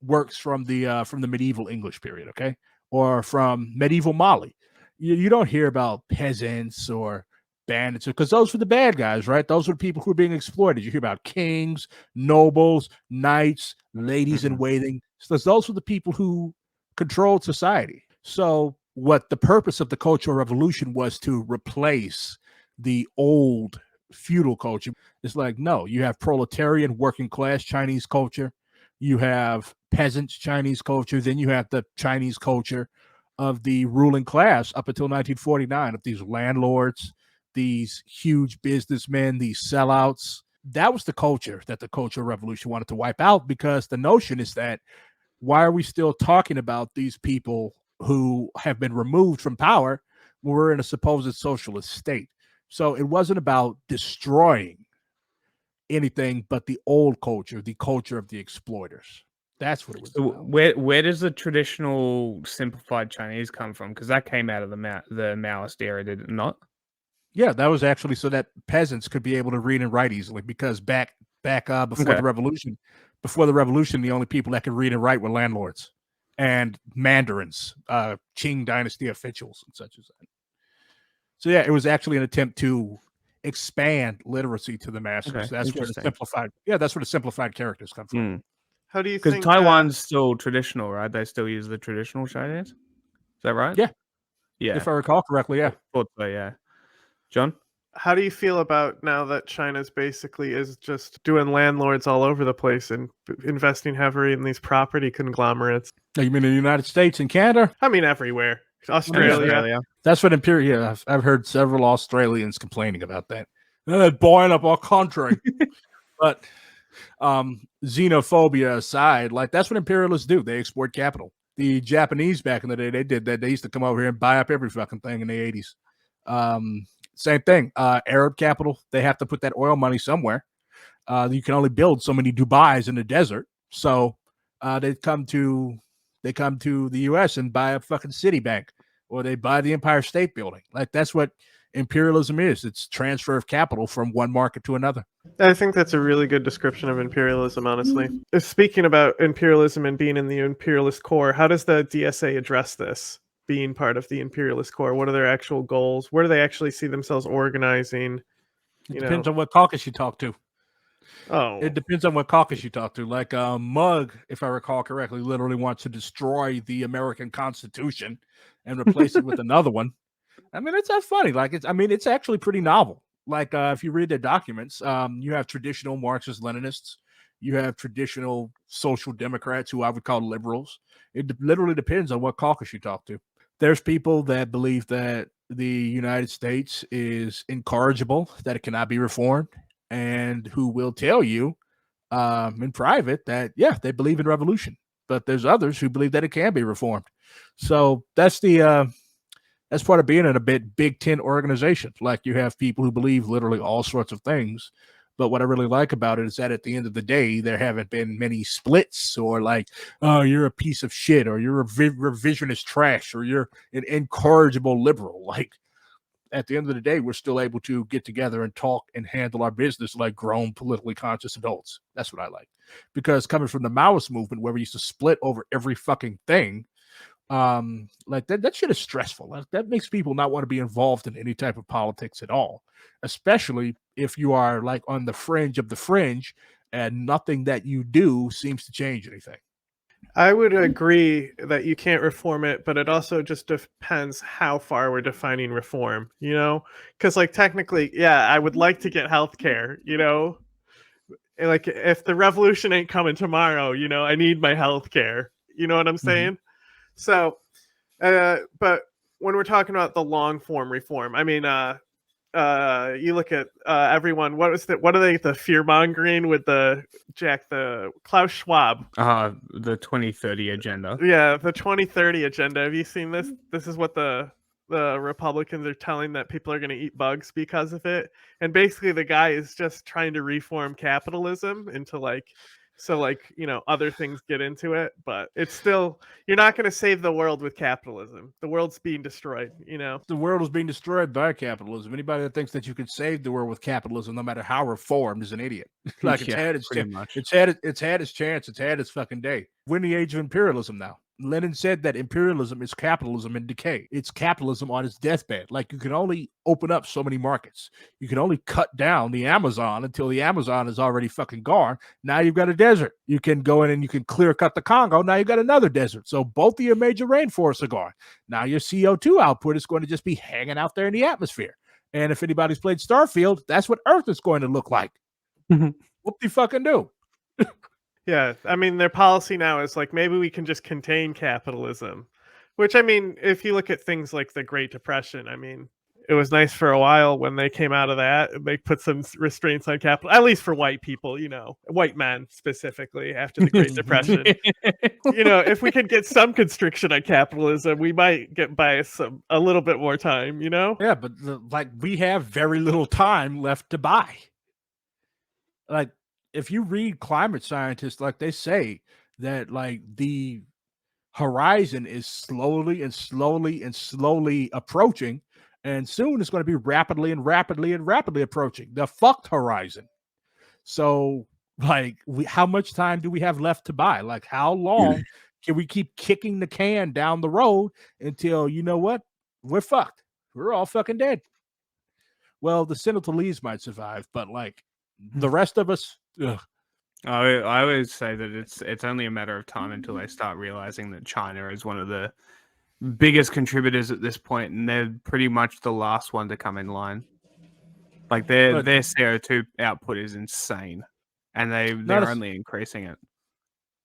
works from the medieval English period, okay, or from medieval Mali, you don't hear about peasants or bandits, because those were the bad guys, right? Those were the people who were being exploited. You hear about kings, nobles, knights, ladies in waiting. So those were the people who controlled society. So what the purpose of the Cultural Revolution was to replace the old feudal culture. It's like, no, you have proletarian working class Chinese culture, you have peasants Chinese culture, then you have the Chinese culture of the ruling class up until 1949, of these landlords, these huge businessmen, these sellouts. That was the culture that the Cultural Revolution wanted to wipe out, because the notion is that why are we still talking about these people who have been removed from power when we're in a supposed socialist state? So it wasn't about destroying anything but the old culture, the culture of the exploiters. That's what it was So about. where does the traditional simplified Chinese come from? Because that came out of the Maoist era, did it not? Yeah, that was actually so that peasants could be able to read and write easily. Because back before the revolution, the only people that could read and write were landlords and mandarins, Qing dynasty officials and such as that. So yeah, it was actually an attempt to expand literacy to the masses. Okay, That's where the interesting. simplified characters come from. How do you Because think? Taiwan's still traditional, right? They still use the traditional Chinese. Is that right? Yeah. Yeah. If I recall correctly, yeah. Thought so, yeah. John? How do you feel about now that China's basically is just doing landlords all over the place and investing heavily in these property conglomerates? You mean in the United States and Canada? I mean, everywhere. Australia. That's what Imperial. I've heard several Australians complaining about that. They're buying up our country. But xenophobia aside, like that's what imperialists do. They export capital. The Japanese back in the day, they did that. They used to come over here and buy up every fucking thing in the 80s. Same thing. Arab capital, they have to put that oil money somewhere. You can only build so many Dubais in the desert. So they come to the US and buy a fucking Citibank, or they buy the Empire State Building. Like that's what imperialism is. It's transfer of capital from one market to another. I think that's a really good description of imperialism, honestly. Speaking about imperialism and being in the imperialist core, how does the DSA address this? Being part of the imperialist core, what are their actual goals? Where do they actually see themselves organizing? It depends on what caucus you talk to. Oh, It depends on what caucus you talk to. Like Mugg, if I recall correctly, literally wants to destroy the American Constitution and replace it with another one. I mean, it's not funny. Like it's actually pretty novel. Like if you read their documents, you have traditional Marxist-Leninists, you have traditional social democrats who I would call liberals. It literally depends on what caucus you talk to. There's people that believe that the United States is incorrigible, that it cannot be reformed, and who will tell you in private that, yeah, they believe in revolution. But there's others who believe that it can be reformed. So that's part of being in a Big Ten organization. Like you have people who believe literally all sorts of things. But what I really like about it is that at the end of the day, there haven't been many splits or like, oh, you're a piece of shit, or you're a revisionist trash, or you're an incorrigible liberal. Like at the end of the day, we're still able to get together and talk and handle our business like grown, politically conscious adults. That's what I like. Because coming from the Maoist movement, where we used to split over every fucking thing, like that shit is stressful. Like, that makes people not want to be involved in any type of politics at all, especially if you are like on the fringe of the fringe and nothing that you do seems to change anything. I would agree that you can't reform it, but it also just depends how far we're defining reform, because like technically, yeah, I would like to get healthcare, like if the revolution ain't coming tomorrow, I need my healthcare. You know what I'm saying? So, but when we're talking about the long form reform, I mean, you look at everyone. What are they? The fear mongering with the Klaus Schwab. The 2030 agenda. Yeah, the 2030 agenda. Have you seen this? This is what the Republicans are telling that people are going to eat bugs because of it. And basically, the guy is just trying to reform capitalism into other things get into it, but it's still, you're not going to save the world with capitalism. The world's being destroyed, The world is being destroyed by capitalism. Anybody that thinks that you can save the world with capitalism, no matter how reformed, is an idiot. Like it's had its chance. It's had its fucking day. We're in the age of imperialism now. Lenin said that imperialism is capitalism in decay. It's capitalism on its deathbed. Like you can only open up so many markets. You can only cut down the Amazon until the Amazon is already fucking gone. Now you've got a desert. You can go in and you can clear cut the Congo. Now you've got another desert. So both of your major rainforests are gone. Now your CO2 output is going to just be hanging out there in the atmosphere. And if anybody's played Starfield, that's what Earth is going to look like. What do you fucking do? Yeah, I mean, their policy now is like, maybe we can just contain capitalism, which, I mean, if you look at things like the Great Depression, I mean, it was nice for a while when they came out of that. They put some restraints on capital, at least for white people, white men specifically after the Great Depression. If we could get some constriction on capitalism, we might get by a little bit more time, Yeah, but we have very little time left to buy. Like, if you read climate scientists, like they say that like the horizon is slowly and slowly and slowly approaching, and soon it's going to be rapidly and rapidly and rapidly approaching the fucked horizon. So like, how much time do we have left to buy? Like, how long can we keep kicking the can down the road until, you know what, we're fucked, we're all fucking dead? Well, the Senegalese might survive, but like the rest of us, ugh. I always say that it's only a matter of time until they start realizing that China is one of the biggest contributors at this point, and they're pretty much the last one to come in line. Like their CO2 output is insane, and they're only increasing it.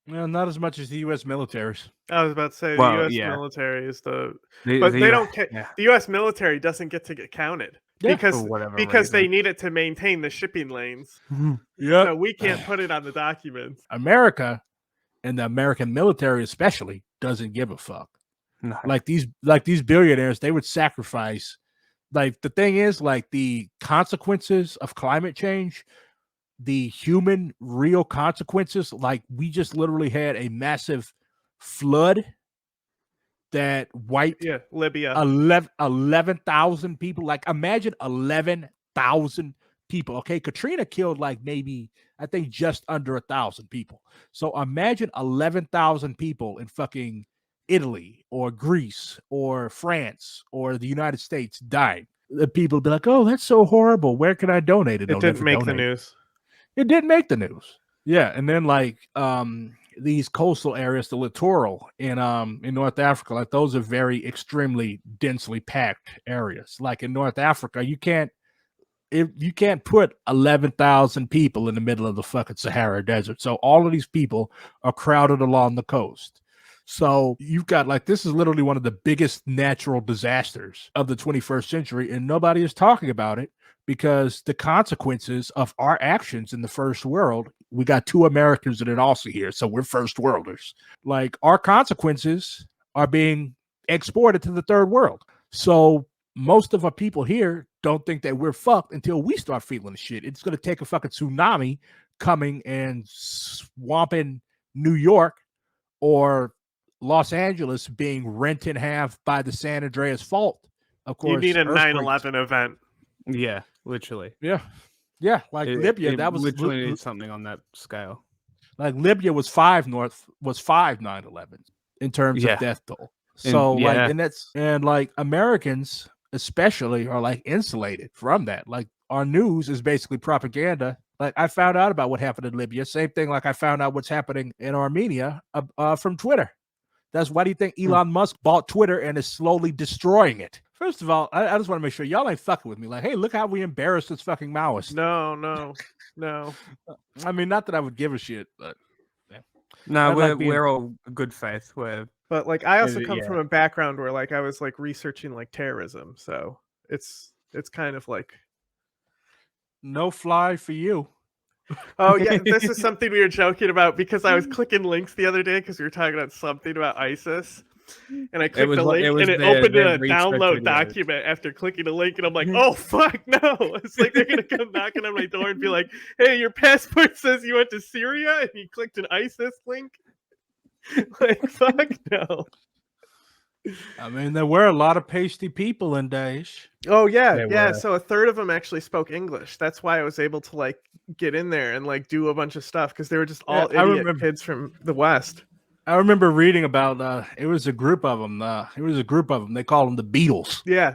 Well, not as much as the U.S. militaries. I was about to say Well, the U.S. yeah. military is but The they don't. yeah. The U.S. military doesn't get to get counted because For whatever they reason. need it to maintain the shipping lanes. Yeah, So we can't put it on the documents. America, and the American military especially, doesn't give a fuck. No. Like these billionaires, they would sacrifice. Like, the thing is, like, the consequences of climate change, the human real consequences, like, we just literally had a massive flood that wiped Libya 11,000 people. Like, imagine 11,000 people. Okay, Katrina killed like maybe, I think, just under 1,000 people. So imagine 11,000 people in fucking Italy or Greece or France or the United States dying. The people be like, "Oh, that's so horrible. Where can I donate?" it didn't make the news. It didn't make the news. Yeah, and then like these coastal areas, the littoral in North Africa, like those are very extremely densely packed areas. Like in North Africa, you can't put 11,000 people in the middle of the fucking Sahara Desert. So all of these people are crowded along the coast. So you've got, like, this is literally one of the biggest natural disasters of the 21st century, and nobody is talking about it because the consequences of our actions in the first world, we got 2 Americans in it also here, so we're first worlders. Like, our consequences are being exported to the third world. So most of our people here don't think that we're fucked until we start feeling the shit. It's going to take a fucking tsunami coming and swamping New York or Los Angeles being rent in half by the San Andreas Fault. Of course, you need a 9/11 event. Yeah, literally. Yeah, like Libya, that was literally need something on that scale. Like Libya was 5 9/11s in terms of death toll. So like Americans especially are like insulated from that. Like, our news is basically propaganda. Like, I found out about what happened in Libya. Same thing like I found out what's happening in Armenia from Twitter. That's why do you think Elon Musk bought Twitter and is slowly destroying it? First of all, I just want to make sure y'all ain't fucking with me. Like, hey, look how we embarrassed this fucking Maoist. No. I mean, not that I would give a shit, but yeah. No, we're all good faith. But like, I also come from a background where like I was like researching like terrorism, so it's kind of like no fly for you. Oh yeah, this is something we were joking about because I was clicking links the other day because we were talking about something about ISIS, and I clicked the link and it opened a download document after clicking a link, and I'm like, oh fuck no! It's like they're gonna come knocking on my door and be like, hey, your passport says you went to Syria and you clicked an ISIS link. Like, fuck no. I mean, there were a lot of pasty people in Daesh. Oh yeah. So a third of them actually spoke English. That's why I was able to like get in there and like do a bunch of stuff because they were just all idiot kids from the West. I remember reading about it was a group of them. They call them the Beatles. Yeah.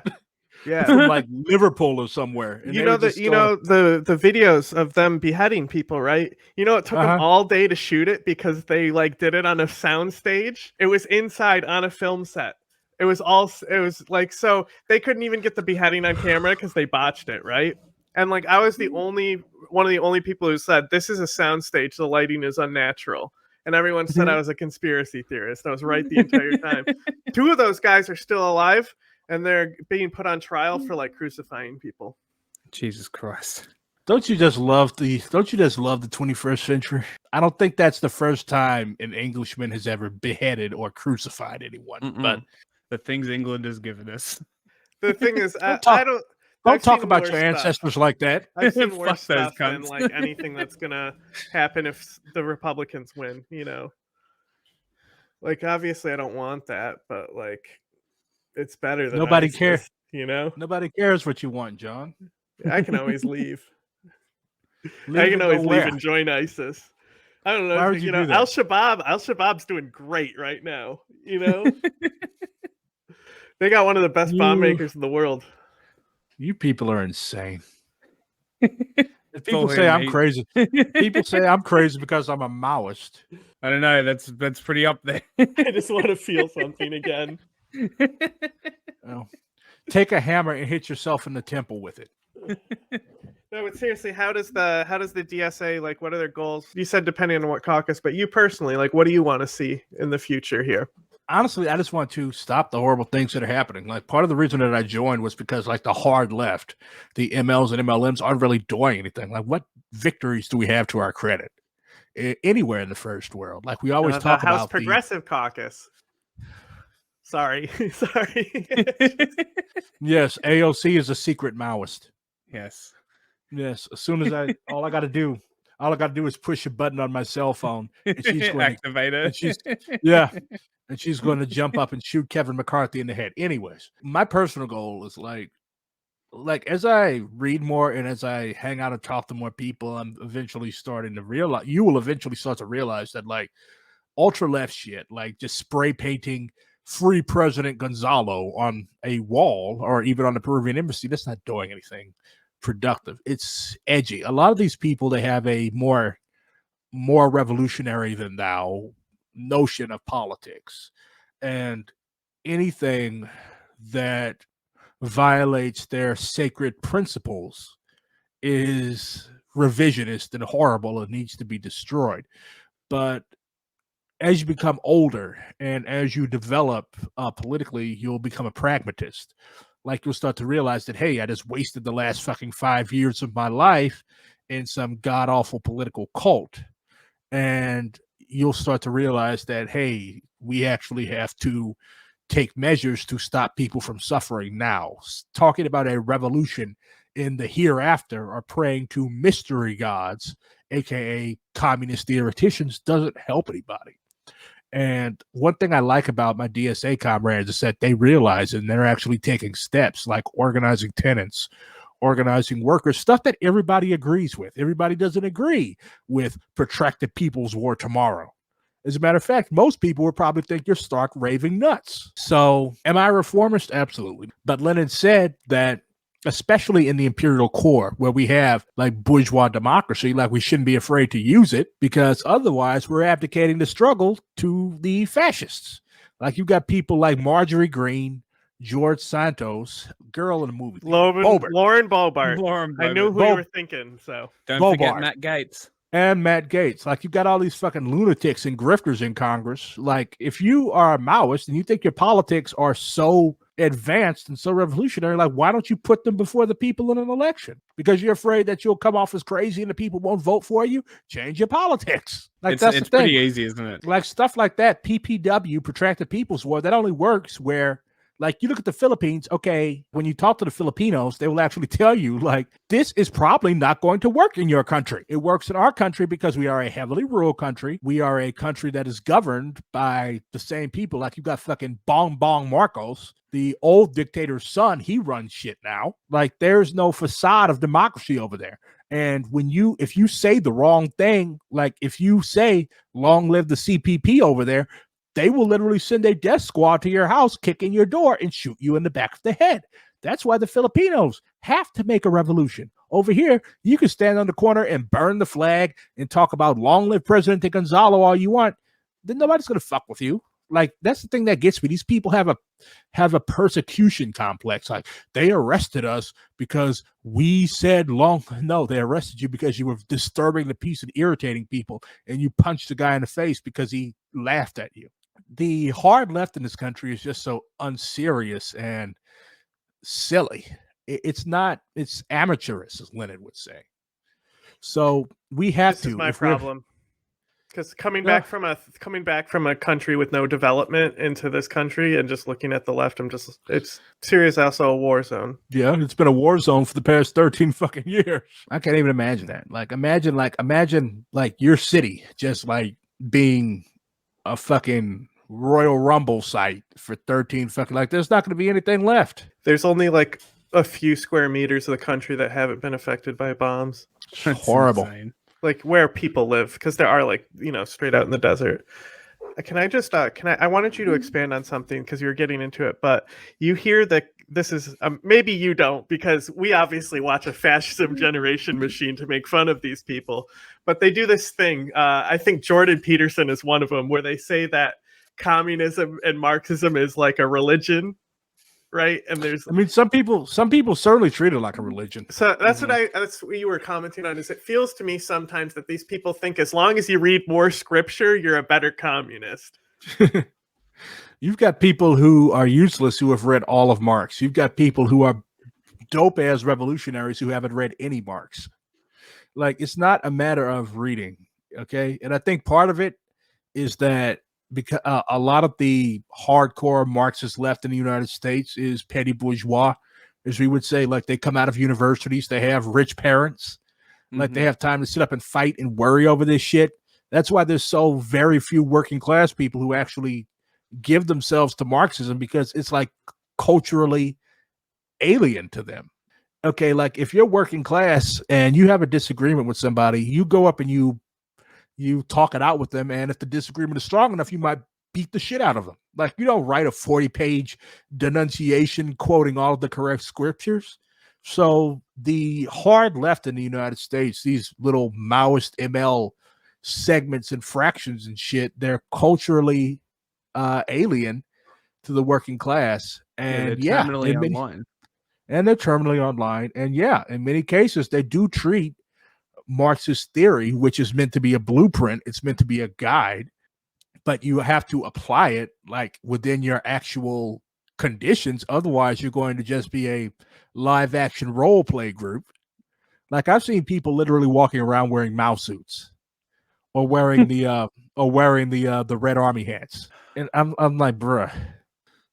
From like Liverpool or somewhere. And the videos of them beheading people, right? You know, it took them all day to shoot it because they like did it on a sound stage. It was inside on a film set. It was like, so they couldn't even get the beheading on camera because they botched it, right? And like, I was one of the only people who said, this is a sound stage, the lighting is unnatural. And everyone said I was a conspiracy theorist. I was right the entire time. 2 of those guys are still alive. And they're being put on trial for like crucifying people. Jesus Christ. Don't you just love the 21st century? I don't think that's the first time an Englishman has ever beheaded or crucified anyone. But the things England has given us. The thing is, Don't I've talk seen about worse your stuff. ancestors like that. I've seen Fuck worse those stuff than cunts. like anything that's gonna happen if the Republicans win. You know, like obviously I don't want that, but like it's better than Nobody ISIS, cares. You know, Nobody cares what you want, John. I can always leave. Leave I and can go always leave where? and join ISIS. I don't know. Why would you do that? Al-Shabaab's doing great right now. You know, they got one of the best bomb makers in the world. You people are insane. If all people say him, I'm mate. crazy, people say I'm crazy because I'm a Maoist. I don't know. That's pretty up there. I just want to feel something again. Oh. Take a hammer and hit yourself in the temple with it. No, but seriously, how does the DSA, like, what are their goals? You said depending on what caucus, but you personally, like, what do you want to see in the future here? Honestly, I just want to stop the horrible things that are happening. Like, part of the reason that I joined was because, like, the hard left, the MLs and MLMs aren't really doing anything. Like, what victories do we have to our credit anywhere in the first world? Like, we always talk the House about Progressive Caucus. Sorry. Yes, AOC is a secret Maoist. Yes. Yes, as soon as all I got to do is push a button on my cell phone, and she's going Activate it. and she's going to jump up and shoot Kevin McCarthy in the head. Anyways, my personal goal is like as I read more and as I hang out and talk to more people, I'm eventually starting to realize. You will eventually start to realize that like ultra left shit, like just spray painting "Free President Gonzalo" on a wall or even on the Peruvian embassy, that's not doing anything productive. It's edgy. A lot of these people, they have a more revolutionary than thou notion of politics, and anything that violates their sacred principles is revisionist and horrible and needs to be destroyed. But as you become older and as you develop politically, you'll become a pragmatist. Like, you'll start to realize that, hey, I just wasted the last fucking 5 years of my life in some god-awful political cult. And you'll start to realize that, hey, we actually have to take measures to stop people from suffering now. Talking about a revolution in the hereafter or praying to mystery gods, aka communist theoreticians, doesn't help anybody. And one thing I like about my DSA comrades is that they realize and they're actually taking steps like organizing tenants, organizing workers, stuff that everybody agrees with. Everybody doesn't agree with protracted people's war tomorrow. As a matter of fact, most people would probably think you're stark raving nuts. So am I a reformist? Absolutely. But Lenin said that, especially in the imperial core, where we have like bourgeois democracy, like we shouldn't be afraid to use it, because otherwise we're abdicating the struggle to the fascists. Like, you've got people like Marjorie Greene, George Santos, girl in the movie, Lauren Boebert. I knew who you were thinking. So Don't forget Matt Gaetz. And Matt Gaetz. Like, you've got all these fucking lunatics and grifters in Congress. Like, if you are a Maoist and you think your politics are so advanced and so revolutionary, like, why don't you put them before the people in an election? Because you're afraid that you'll come off as crazy and the people won't vote for you? Change your politics. Like, that's the thing. Pretty easy, isn't it? Like, stuff like that, PPW, protracted people's war, that only works where, like, you look at the Philippines, okay, when you talk to the Filipinos, they will actually tell you, like, this is probably not going to work in your country. It works in our country because we are a heavily rural country. We are a country that is governed by the same people. Like, you got fucking Bong Marcos, the old dictator's son. He runs shit now. Like, there's no facade of democracy over there. And if you say the wrong thing, like if you say long live the CPP over there, they will literally send a death squad to your house, kick in your door, and shoot you in the back of the head. That's why the Filipinos have to make a revolution. Over here, you can stand on the corner and burn the flag and talk about long live President Gonzalo all you want. Then nobody's going to fuck with you. Like, that's the thing that gets me. These people have a persecution complex. Like, they arrested us because we said no, they arrested you because you were disturbing the peace and irritating people, and you punched the guy in the face because he laughed at you. The hard left in this country is just so unserious and silly. It's not. It's amateurish, as Lenin would say. So we have This to. is my problem. Because coming back from a country with no development into this country and just looking at the left, it's serious also a war zone. Yeah, it's been a war zone for the past 13 fucking years. I can't even imagine that. Imagine your city just like being a fucking Royal Rumble site for 13 fucking, like, there's not going to be anything left. There's only like a few square meters of the country that haven't been affected by bombs. That's horrible. Insane. Like where people live, because there are like, straight out in the desert. Can I just I wanted you to expand on something because you're getting into it, but you hear that this is maybe you don't, because we obviously watch a fascism generation machine to make fun of these people, but they do this thing. I think Jordan Peterson is one of them, where they say that communism and Marxism is like a religion. Right, and some people certainly treat it like a religion. So that's what you were commenting on. Is it feels to me sometimes that these people think as long as you read more scripture, you're a better communist. You've got people who are useless who have read all of Marx. You've got people who are dope ass revolutionaries who haven't read any Marx. Like, it's not a matter of reading, okay? And I think part of it is that because a lot of the hardcore Marxist left in the United States is petty bourgeois, as we would say. Like, they come out of universities, they have rich parents, like they have time to sit up and fight and worry over this shit. That's why there's so very few working class people who actually give themselves to Marxism, because it's like culturally alien to them. Okay, like if you're working class and you have a disagreement with somebody, you go up and you talk it out with them, and if the disagreement is strong enough, you might beat the shit out of them. Like, you don't write a 40-page denunciation quoting all of the correct scriptures. So the hard left in the United States, these little Maoist ML segments and fractions and shit, they're culturally alien to the working class. And they're terminally online. And they're terminally online. And yeah, in many cases, they do treat Marxist theory, which is meant to be a blueprint, it's meant to be a guide, but you have to apply it like within your actual conditions. Otherwise, you're going to just be a live action role play group. Like, I've seen people literally walking around wearing Mao suits or wearing the Red Army hats, and I'm like, bruh.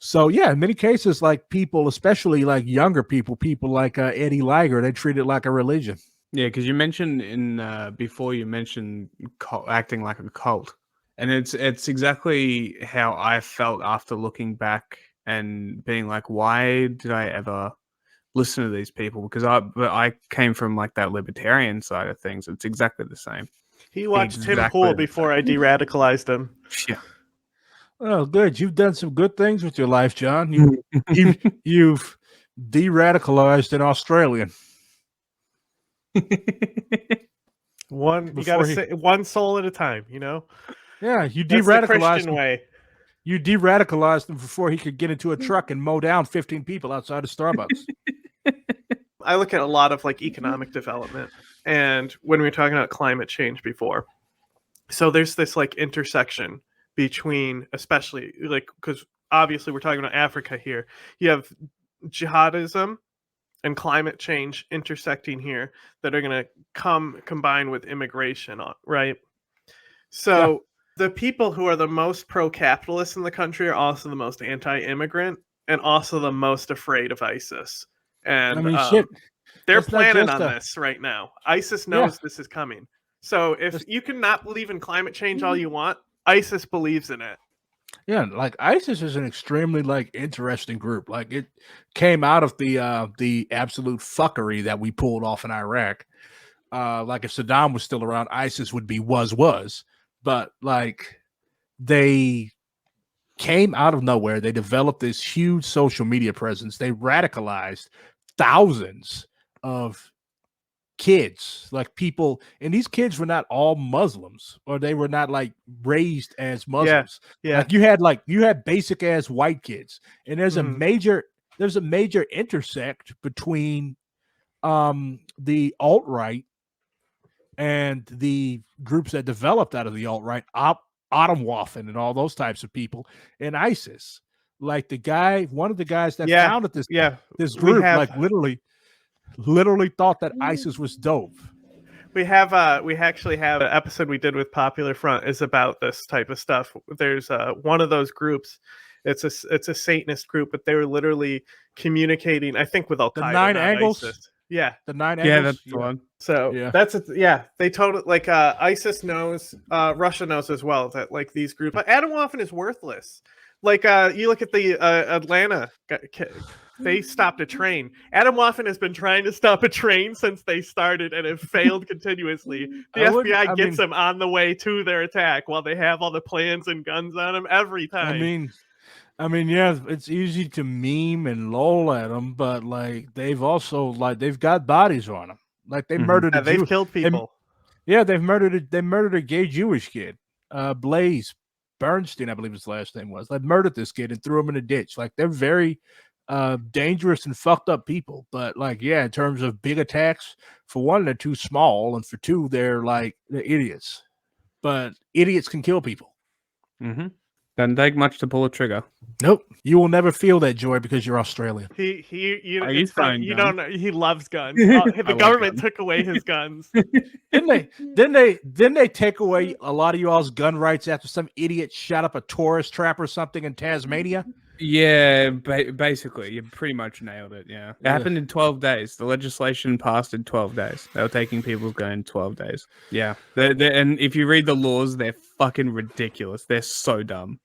So yeah, in many cases, like, people, especially like younger people like Eddie Liger, they treat it like a religion. Yeah, because you mentioned before you mentioned acting like a cult, and it's exactly how I felt after looking back and being like, why did I ever listen to these people? Because I came from like that libertarian side of things. It's exactly the same. He watched Tim Pool before I de-radicalized him. Yeah. Oh, good. You've done some good things with your life, John. You've de-radicalized an Australian. You gotta say one soul at a time, Yeah, you de-radicalized him. Way. You de-radicalized him before he could get into a truck and mow down 15 people outside of Starbucks. I look at a lot of like economic development, and when we were talking about climate change before, so there's this like intersection between, especially like, because obviously we're talking about Africa here, you have jihadism and climate change intersecting here that are going to combine with immigration, right? So the people who are the most pro-capitalist in the country are also the most anti-immigrant and also the most afraid of ISIS. And they're planning on this right now. ISIS knows this is coming. So if you can not believe in climate change all you want, ISIS believes in it. Yeah, like ISIS is an extremely like interesting group. Like, it came out of the absolute fuckery that we pulled off in Iraq. Like, if Saddam was still around, ISIS would be was. But like, they came out of nowhere. They developed this huge social media presence. They radicalized thousands of kids, like people, and these kids were not all Muslims, or they were not like raised as Muslims. Yeah. Like you had basic ass white kids, and there's a major intersect between the alt-right and the groups that developed out of the alt-right, Atomwaffen and all those types of people, and ISIS. Like one of the guys that Yeah, founded this we group, have- like literally thought that ISIS was dope. We actually have an episode we did with Popular Front is about this type of stuff. There's one of those groups. It's a Satanist group, but they were literally communicating, I think, with al-qeada, The Nine not Angles? ISIS. Yeah. The Nine Yeah, Angles. that's the one. So they totally like ISIS knows, Russia knows as well that like these groups. Adam Waffen is worthless. Like you look at the Atlanta, they stopped a train. Adam Waffen has been trying to stop a train since they started and have failed continuously. The FBI gets them on the way to their attack while they have all the plans and guns on them every time. I mean, yeah, it's easy to meme and lol at them, but like they've got bodies on them. Like they murdered a they've killed people. They've murdered a gay Jewish kid, Blaze Bernstein, I believe his last name was. They murdered this kid and threw him in a ditch. Like they're very dangerous and fucked up people. But like, yeah, in terms of big attacks, for one, they're too small, and for two, they're idiots. But idiots can kill people. Mm-hmm. Doesn't take much to pull a trigger. Nope, you will never feel that joy because you're Australian. You don't know, he loves guns. The government took away his guns. Didn't they take away a lot of y'all's gun rights after some idiot shot up a tourist trap or something in Tasmania? Yeah, basically, you pretty much nailed it. Yeah, it happened in 12 days. The legislation passed in 12 days. They were taking people's gun in 12 days. Yeah, and if you read the laws, they're fucking ridiculous. They're so dumb.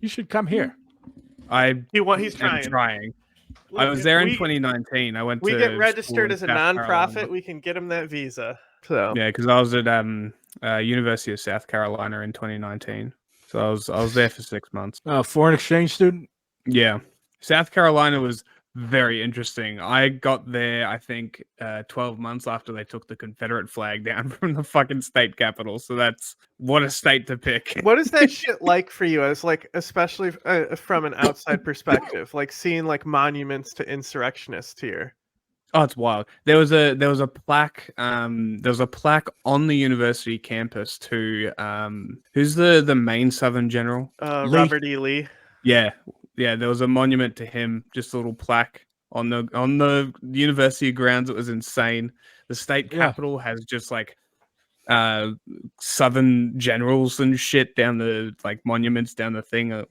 You should come here. He's trying. I was there in 2019. I went. We to get registered as a South nonprofit. Carolina. We can get him that visa. So yeah, because I was at University of South Carolina in 2019. So I was there for 6 months. Foreign exchange student. Yeah, South Carolina was very interesting. I got there, I think, 12 months after they took the Confederate flag down from the fucking state capital. So that's what a state to pick. What is that shit like for you? As like, especially from an outside perspective, like seeing like monuments to insurrectionists here. Oh, it's wild. There was a plaque. There was a plaque on the university campus to who's the main Southern general? Robert E. Lee. Yeah. There was a monument to him. Just a little plaque on the university grounds. It was insane. The state capitol has just like Southern generals and shit down the monuments down the thing. A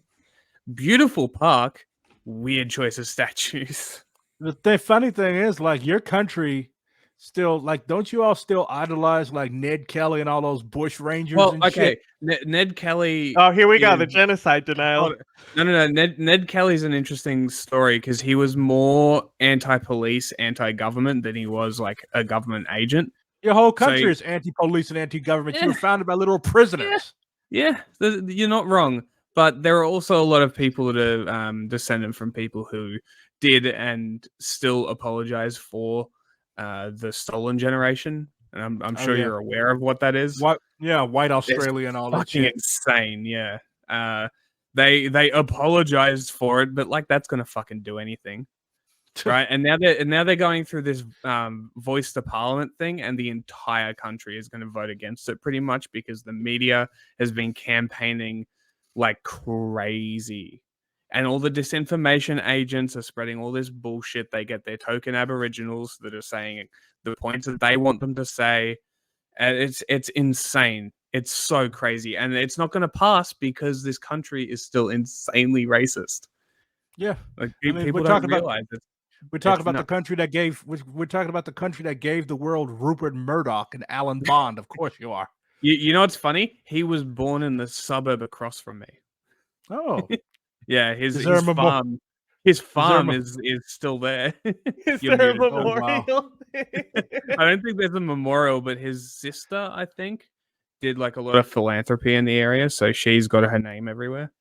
beautiful park. Weird choice of statues. The funny thing is, like, your country still, like, don't you all still idolize like Ned Kelly and all those Bush Rangers? Well, and okay, shit? Ned Kelly. Oh, here we go. The genocide denial. No. Ned Kelly's an interesting story because he was more anti-police, anti-government than he was like a government agent. Your whole country is anti-police and anti-government. You were founded by little prisoners. Yeah, you're not wrong. But there are also a lot of people that are descendant from people who did and still apologize for the stolen generation, and I'm sure you're aware of what that is. White Australia and all that shit. Insane, yeah. They apologized for it, but like that's gonna fucking do anything, right? And now they're going through this voice to parliament thing, and the entire country is going to vote against it pretty much because the media has been campaigning like crazy. And all the disinformation agents are spreading all this bullshit. They get their token Aboriginals that are saying the points that they want them to say. And it's insane. It's so crazy. And it's not going to pass because this country is still insanely racist. Yeah. Like, people don't realize it. We're talking about the country that gave. We're talking about the country that gave the world Rupert Murdoch and Alan Bond. Of course you are. You know what's funny? He was born in the suburb across from me. Oh. Yeah, his farm is still there. Is there a memorial? Oh, wow. I don't think there's a memorial, but his sister, I think, did like a lot of philanthropy in the area, so she's got her name everywhere.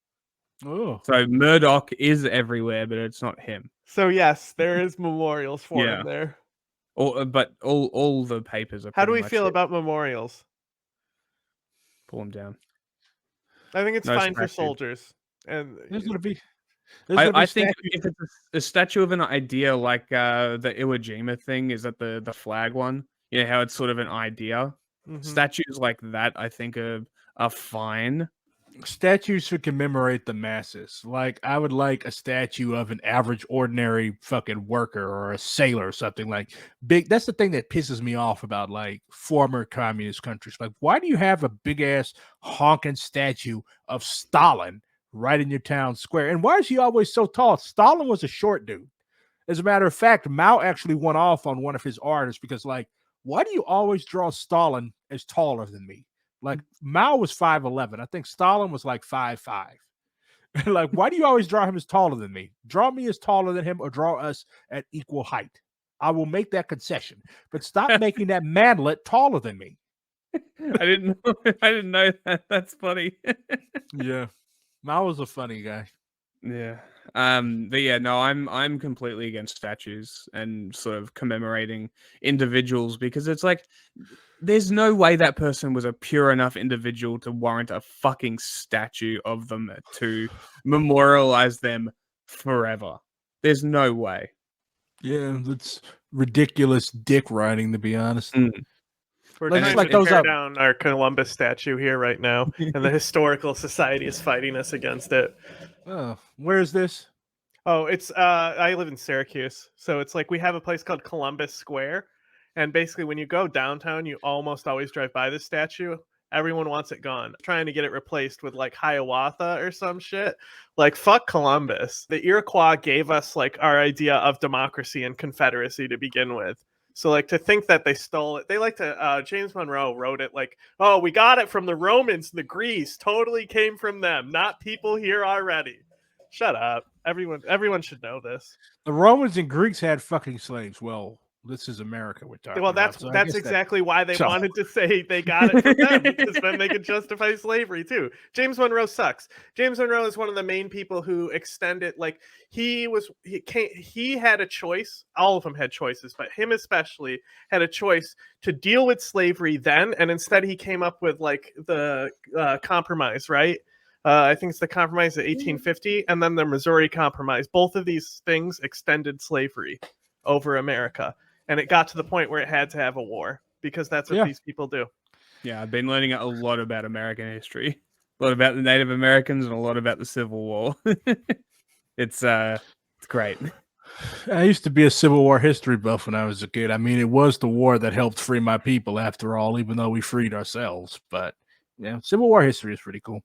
Oh, so Murdoch is everywhere, but it's not him. So yes, there is memorials for him there. But all the papers are. How do we feel about memorials? Pull them down. I think it's fine for soldiers. And there's going to be. I think if it's a statue of an idea like the Iwo Jima thing, is that the flag one? You know how it's sort of an idea. Mm-hmm. Statues like that, I think, are fine. Statues should commemorate the masses. Like, I would like a statue of an average, ordinary fucking worker or a sailor or something like big. That's the thing that pisses me off about like former communist countries. Like, why do you have a big ass honking statue of Stalin right in your town square? And why is he always so tall? Stalin was a short dude. As a matter of fact, Mao actually went off on one of his artists because, like, why do you always draw Stalin as taller than me? Like, Mao was 5'11". I think Stalin was like 5'5". Like, why do you always draw him as taller than me? Draw me as taller than him or draw us at equal height. I will make that concession. But stop making that manlet taller than me. I didn't know that. That's funny. Yeah. Mao was a funny guy. Yeah. But yeah, no, I'm completely against statues and sort of commemorating individuals because it's like there's no way that person was a pure enough individual to warrant a fucking statue of them to memorialize them forever. There's no way. Yeah, that's ridiculous dick riding, to be honest. We're Like, trying like to those tear up. down our Columbus statue here right now, and the Historical Society is fighting us against it. Oh, where's this? Oh, it's I live in Syracuse, so it's like we have a place called Columbus Square, and basically when you go downtown, you almost always drive by this statue. Everyone wants it gone, trying to get it replaced with like Hiawatha or some shit. Like, fuck Columbus. The Iroquois gave us like our idea of democracy and confederacy to begin with. So like to think that they stole it, they like to James Monroe wrote it like, oh, we got it from the Romans, the Greeks, totally came from them, not people here already. Shut up. Everyone should know this. The Romans and Greeks had fucking slaves. Well, this is America we're talking Well, about. that's exactly why they So- wanted to say they got it from them, because then they could justify slavery too. James Monroe sucks. James Monroe is one of the main people who extended. Like he had a choice. All of them had choices, but him especially had a choice to deal with slavery then, and instead he came up with like the compromise, right? I think it's the Compromise of 1850 and then the Missouri Compromise. Both of these things extended slavery over America. And it got to the point where it had to have a war because that's what these people do. Yeah, I've been learning a lot about American history, a lot about the Native Americans, and a lot about the Civil War. It's great. I used to be a Civil War history buff when I was a kid. I mean, it was the war that helped free my people after all, even though we freed ourselves. But yeah, Civil War history is pretty cool.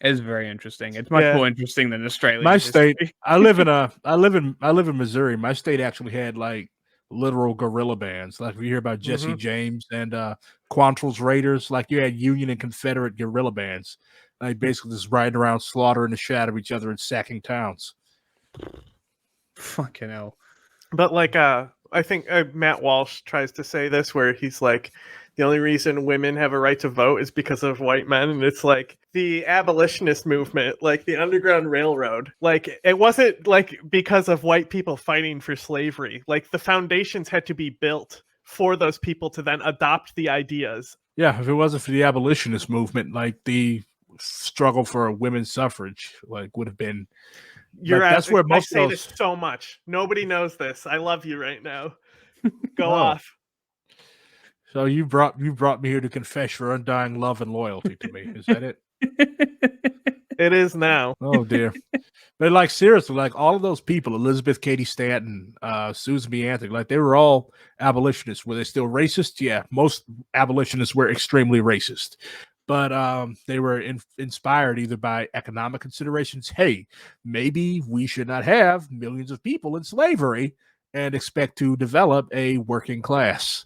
It's very interesting. It's much more interesting than Australia. My state, I live in Missouri. My state actually had like literal guerrilla bands. Like if you hear about Jesse James and Quantrill's Raiders, like you had Union and Confederate guerrilla bands. Like basically just riding around slaughtering the shit out of each other and sacking towns. Fucking hell. But like I think Matt Walsh tries to say this where he's like, the only reason women have a right to vote is because of white men. And it's like the abolitionist movement, like the Underground Railroad, like it wasn't like because of white people fighting for slavery. Like the foundations had to be built for those people to then adopt the ideas. Yeah, if it wasn't for the abolitionist movement, like the struggle for women's suffrage, like would have been. You're like, that's where most I say of this those... so much. Nobody knows this. I love you right now. Go off. So you brought me here to confess your undying love and loyalty to me. Is that it? It is now. Oh dear. But like seriously, like all of those people, Elizabeth Cady Stanton, Susan B. Anthony, like they were all abolitionists. Were they still racist? Yeah, most abolitionists were extremely racist. But they were inspired either by economic considerations. Hey, maybe we should not have millions of people in slavery and expect to develop a working class.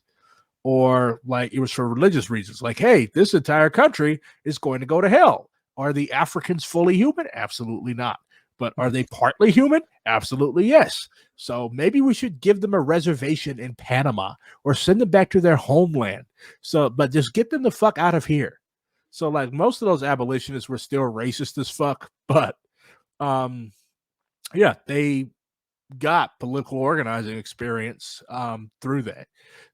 Or like it was for religious reasons. Like, hey, this entire country is going to go to hell. Are the Africans fully human? Absolutely not. But are they partly human? Absolutely yes. So maybe we should give them a reservation in Panama or send them back to their homeland. But just get them the fuck out of here. So like most of those abolitionists were still racist as fuck, but yeah, they got political organizing experience through that.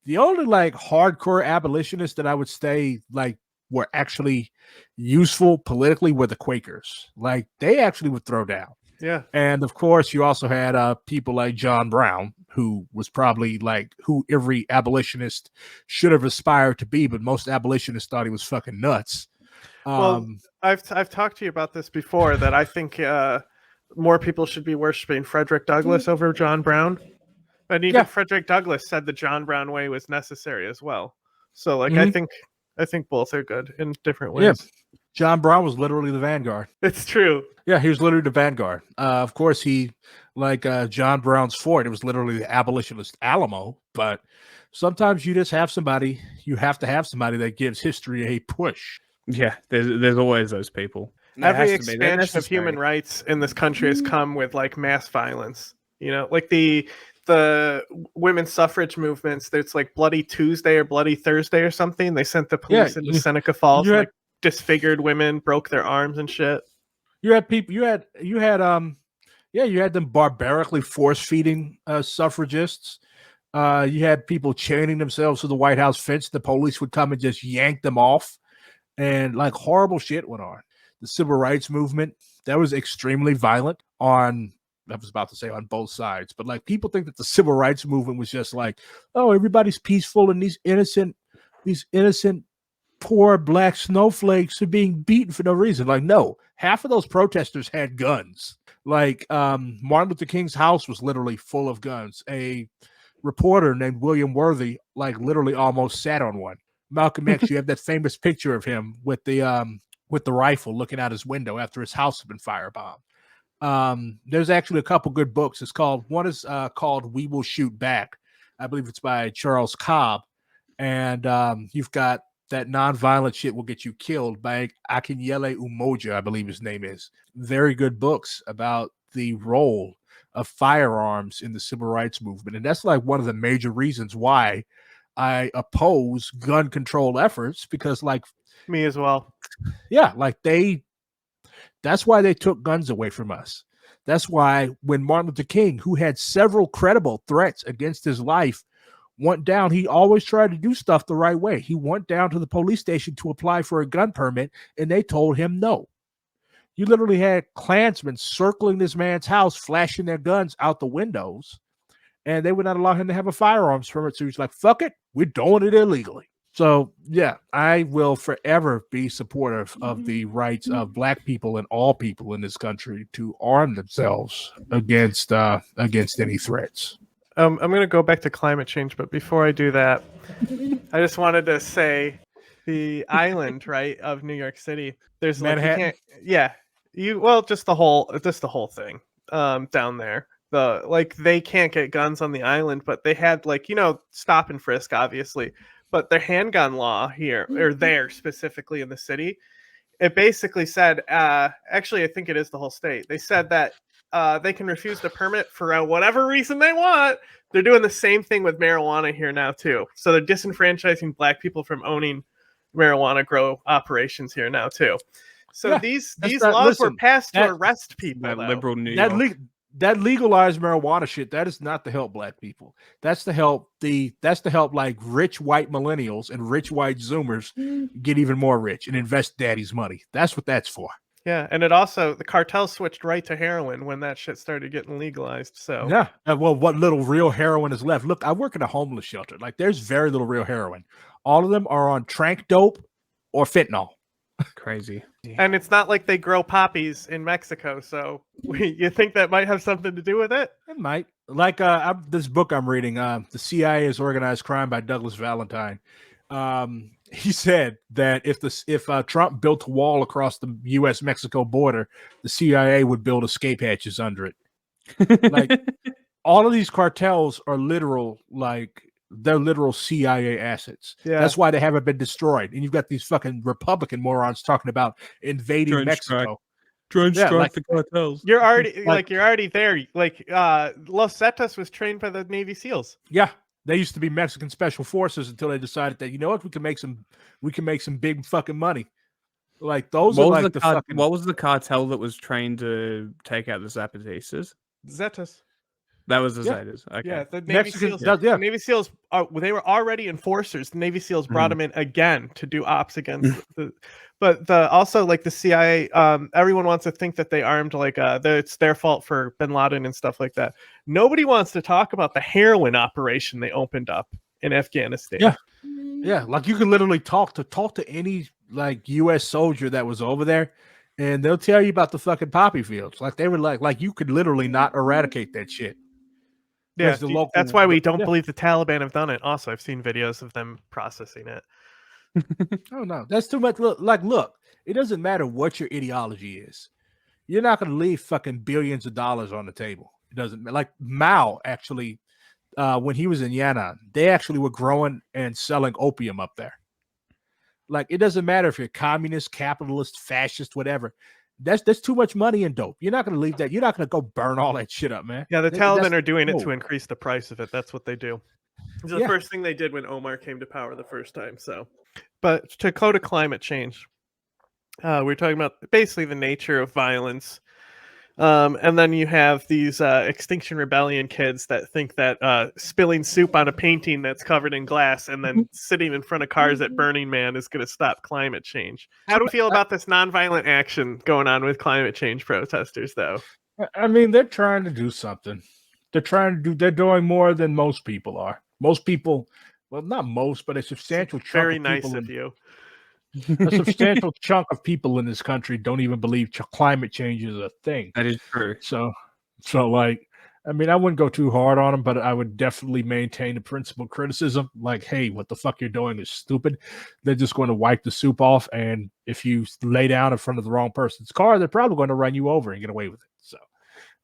The only like hardcore abolitionists that I would say like were actually useful politically were the Quakers. Like they actually would throw down. Yeah. And of course you also had people like John Brown, who was probably like who every abolitionist should have aspired to be, but most abolitionists thought he was fucking nuts. Well, I've talked to you about this before, that I think more people should be worshiping Frederick Douglass over John Brown. And even Frederick Douglass said the John Brown way was necessary as well. So like I think both are good in different ways. Yeah. John Brown was literally the vanguard. It's true. Yeah, he was literally the vanguard. Of course, he, like John Brown's fort, it was literally the abolitionist Alamo. But sometimes you just have somebody, you have to have somebody that gives history a push. Yeah, there's always those people. Every expansion of human rights in this country has come with like mass violence. You know, like the women's suffrage movements. There's like Bloody Tuesday or Bloody Thursday or something. They sent the police into Seneca Falls, like disfigured women, broke their arms and shit. You had people. You had them barbarically force feeding suffragists. You had people chaining themselves to the White House fence. The police would come and just yank them off, and like horrible shit went on. The civil rights movement, that was extremely violent on. I was about to say on both sides, but like people think that the civil rights movement was just like, oh, everybody's peaceful and these innocent poor black snowflakes are being beaten for no reason. Like, no, half of those protesters had guns. Like Martin Luther King's house was literally full of guns. A reporter named William Worthy, like literally almost sat on one. Malcolm X, you have that famous picture of him with the rifle looking out his window after his house had been firebombed. There's actually a couple good books. One is called We Will Shoot Back. I believe it's by Charles Cobb. And you've got that Nonviolent Shit Will Get You Killed by Akinyele Umoja, I believe his name is. Very good books about the role of firearms in the civil rights movement. And that's like one of the major reasons why I oppose gun control efforts, because like me as well. Yeah, like that's why they took guns away from us. That's why when Martin Luther King, who had several credible threats against his life, went down, he always tried to do stuff the right way. He went down to the police station to apply for a gun permit, and they told him no. You literally had Klansmen circling this man's house, flashing their guns out the windows, and they would not allow him to have a firearms permit. So he's like, fuck it, we're doing it illegally. So, yeah, I will forever be supportive of the rights of black people and all people in this country to arm themselves against any threats. I'm going to go back to climate change, but before I do that, I just wanted to say the island, right, of New York City. There's Manhattan. Just the whole thing down there. They can't get guns on the island, but they had stop and frisk, obviously. But their handgun law here, or there specifically in the city, it basically said, actually, I think it is the whole state. They said that they can refuse the permit for whatever reason they want. They're doing the same thing with marijuana here now, too. So they're disenfranchising black people from owning marijuana grow operations here now, too. So these laws were passed to arrest people. That liberal New York. That legalized marijuana shit, that is not to help black people. That's to help like rich white millennials and rich white Zoomers get even more rich and invest daddy's money. That's what that's for. Yeah, and the cartel switched right to heroin when that shit started getting legalized. So yeah, well, what little real heroin is left? Look, I work in a homeless shelter. Like, there's very little real heroin. All of them are on trank dope or fentanyl. Crazy. And it's not like they grow poppies in Mexico, so you think that might have something to do with it? It might. Like this book I'm reading, The CIA is Organized Crime by Douglas Valentine. He said that if Trump built a wall across the U.S.-Mexico border, the CIA would build escape hatches under it. Like, all of these cartels are they're literal CIA assets. Yeah. That's why they haven't been destroyed. And you've got these fucking Republican morons talking about invading Mexico. Drone strike the cartels. You're already there. Los Zetas was trained by the Navy SEALs. Yeah. They used to be Mexican special forces until they decided that, you know what, we can make some big fucking money. Like, those are like the fucking... What was the cartel that was trained to take out the Zapatistas? Zetas. That was the Zetas. Okay. Yeah, the Navy SEALs. The Navy SEAls, they were already enforcers. The Navy SEAls brought them in again to do ops against But the CIA, everyone wants to think that they armed it's their fault for Bin Laden and stuff like that. Nobody wants to talk about the heroin operation they opened up in Afghanistan. Yeah. Yeah, like you can literally talk to any like U.S. soldier that was over there, and they'll tell you about the fucking poppy fields. Like they were like you could literally not eradicate that shit. Yeah, Because the local, that's why we don't yeah. believe the Taliban have done it. Also, I've seen videos of them processing it. Oh no, that's too much. Look, it doesn't matter what your ideology is. You're not going to leave fucking billions of dollars on the table. It doesn't like Mao actually. When he was in Yan'an, they actually were growing and selling opium up there. Like, it doesn't matter if you're communist, capitalist, fascist, whatever. That's too much money in dope. You're not going to leave that. You're not going to go burn all that shit up, man. Yeah, the Taliban are doing it to increase the price of it. That's what they do. It's the first thing they did when Omar came to power the first time. So, but to go to climate change, we're talking about basically the nature of violence. And then you have these Extinction Rebellion kids that think that spilling soup on a painting that's covered in glass and then sitting in front of cars at Burning Man is going to stop climate change. How do you feel about this nonviolent action going on with climate change protesters, though? I mean, they're trying to do something. They're doing more than most people are. Most people, well, not most, but a substantial chunk Very of nice people of you. A substantial chunk of people in this country don't even believe climate change is a thing. That is true. So like, I mean, I wouldn't go too hard on them, but I would definitely maintain the principal criticism. Like, hey, what the fuck you're doing is stupid. They're just going to wipe the soup off. And if you lay down in front of the wrong person's car, they're probably going to run you over and get away with it. So,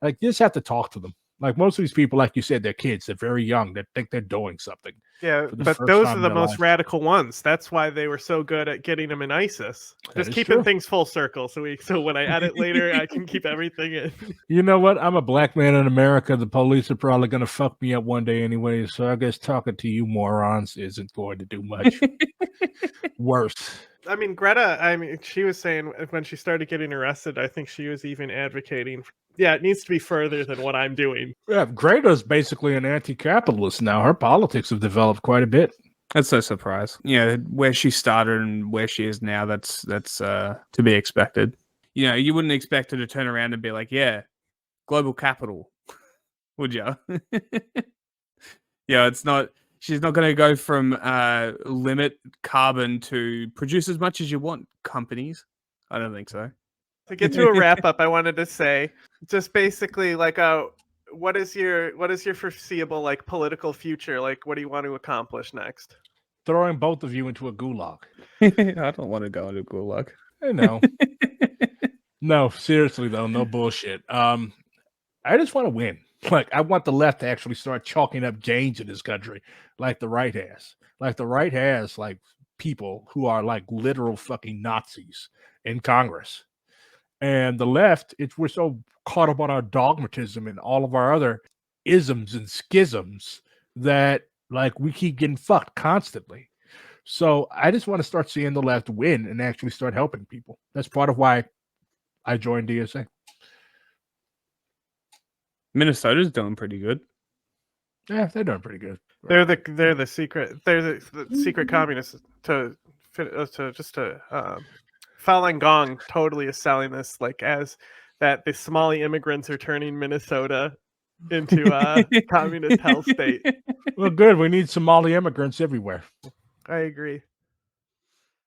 like, you just have to talk to them. Like, most of these people, like you said, they're kids. They're very young. They think they're doing something. Yeah, but those are the most radical ones. That's why they were so good at getting them in ISIS. Just keeping things full circle. So when I edit later, I can keep everything in. You know what? I'm a black man in America. The police are probably going to fuck me up one day anyway. So I guess talking to you morons isn't going to do much worse. I mean, Greta, she was saying when she started getting arrested, I think she was even advocating, it needs to be further than what I'm doing. Yeah, Greta's basically an anti-capitalist now. Her politics have developed quite a bit. That's no surprise. Yeah, where she started and where she is now, that's to be expected. You know, you wouldn't expect her to turn around and be like, yeah, global capital, would you? Yeah, it's not... She's not going to go from limit carbon to produce as much as you want, companies. I don't think so. To get to a wrap up, I wanted to say just basically like, what is your foreseeable like political future? Like, what do you want to accomplish next? Throwing both of you into a gulag. I don't want to go into a gulag. I know. No, seriously though, no bullshit. I just want to win. Like, I want the left to actually start chalking up gains in this country like the right has. Like, the right has, like, people who are, like, literal fucking Nazis in Congress. And the left, we're so caught up on our dogmatism and all of our other isms and schisms that, like, we keep getting fucked constantly. So I just want to start seeing the left win and actually start helping people. That's part of why I joined DSA. Minnesota's doing pretty good. Yeah, they're doing pretty good. They're the secret communists. Falun Gong totally is selling this like as that the Somali immigrants are turning Minnesota into a communist hell state. Well, good. We need Somali immigrants everywhere. I agree.